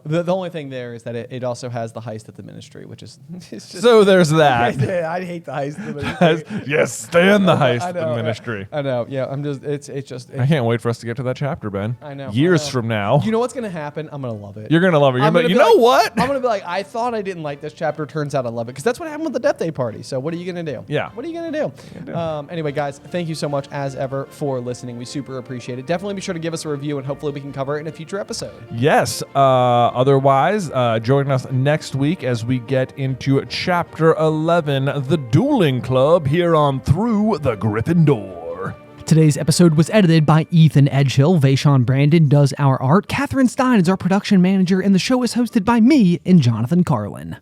The only thing there is that it also has the heist at the Ministry, which is it's just, So there's that. I hate the heist at the Ministry. Yes, stand the heist I at the know, ministry. I know. Yeah, I'm just. I can't wait for us to get to that chapter, Ben. I know. Years I know. from now. You know what's gonna happen? I'm gonna love it. You're gonna love it. I'm gonna You be know what? I'm gonna be I thought I didn't like this chapter. Turns out I love it because that's what happened with the Death Day party. So what are you gonna do? Yeah. What are you gonna do? Anyway, guys, thank you so much as ever for listening. We super appreciate it. Definitely be sure to give us a review and hopefully we can cover it in a future episode. Yes. Otherwise, join us next week as we get into Chapter 11, The Dueling Club, here on Through the Griffin Door. Today's episode was edited by Ethan Edghill. Vaishon Brandon does our art. Catherine Stein is our production manager, and the show is hosted by me and Jonathan Carlin.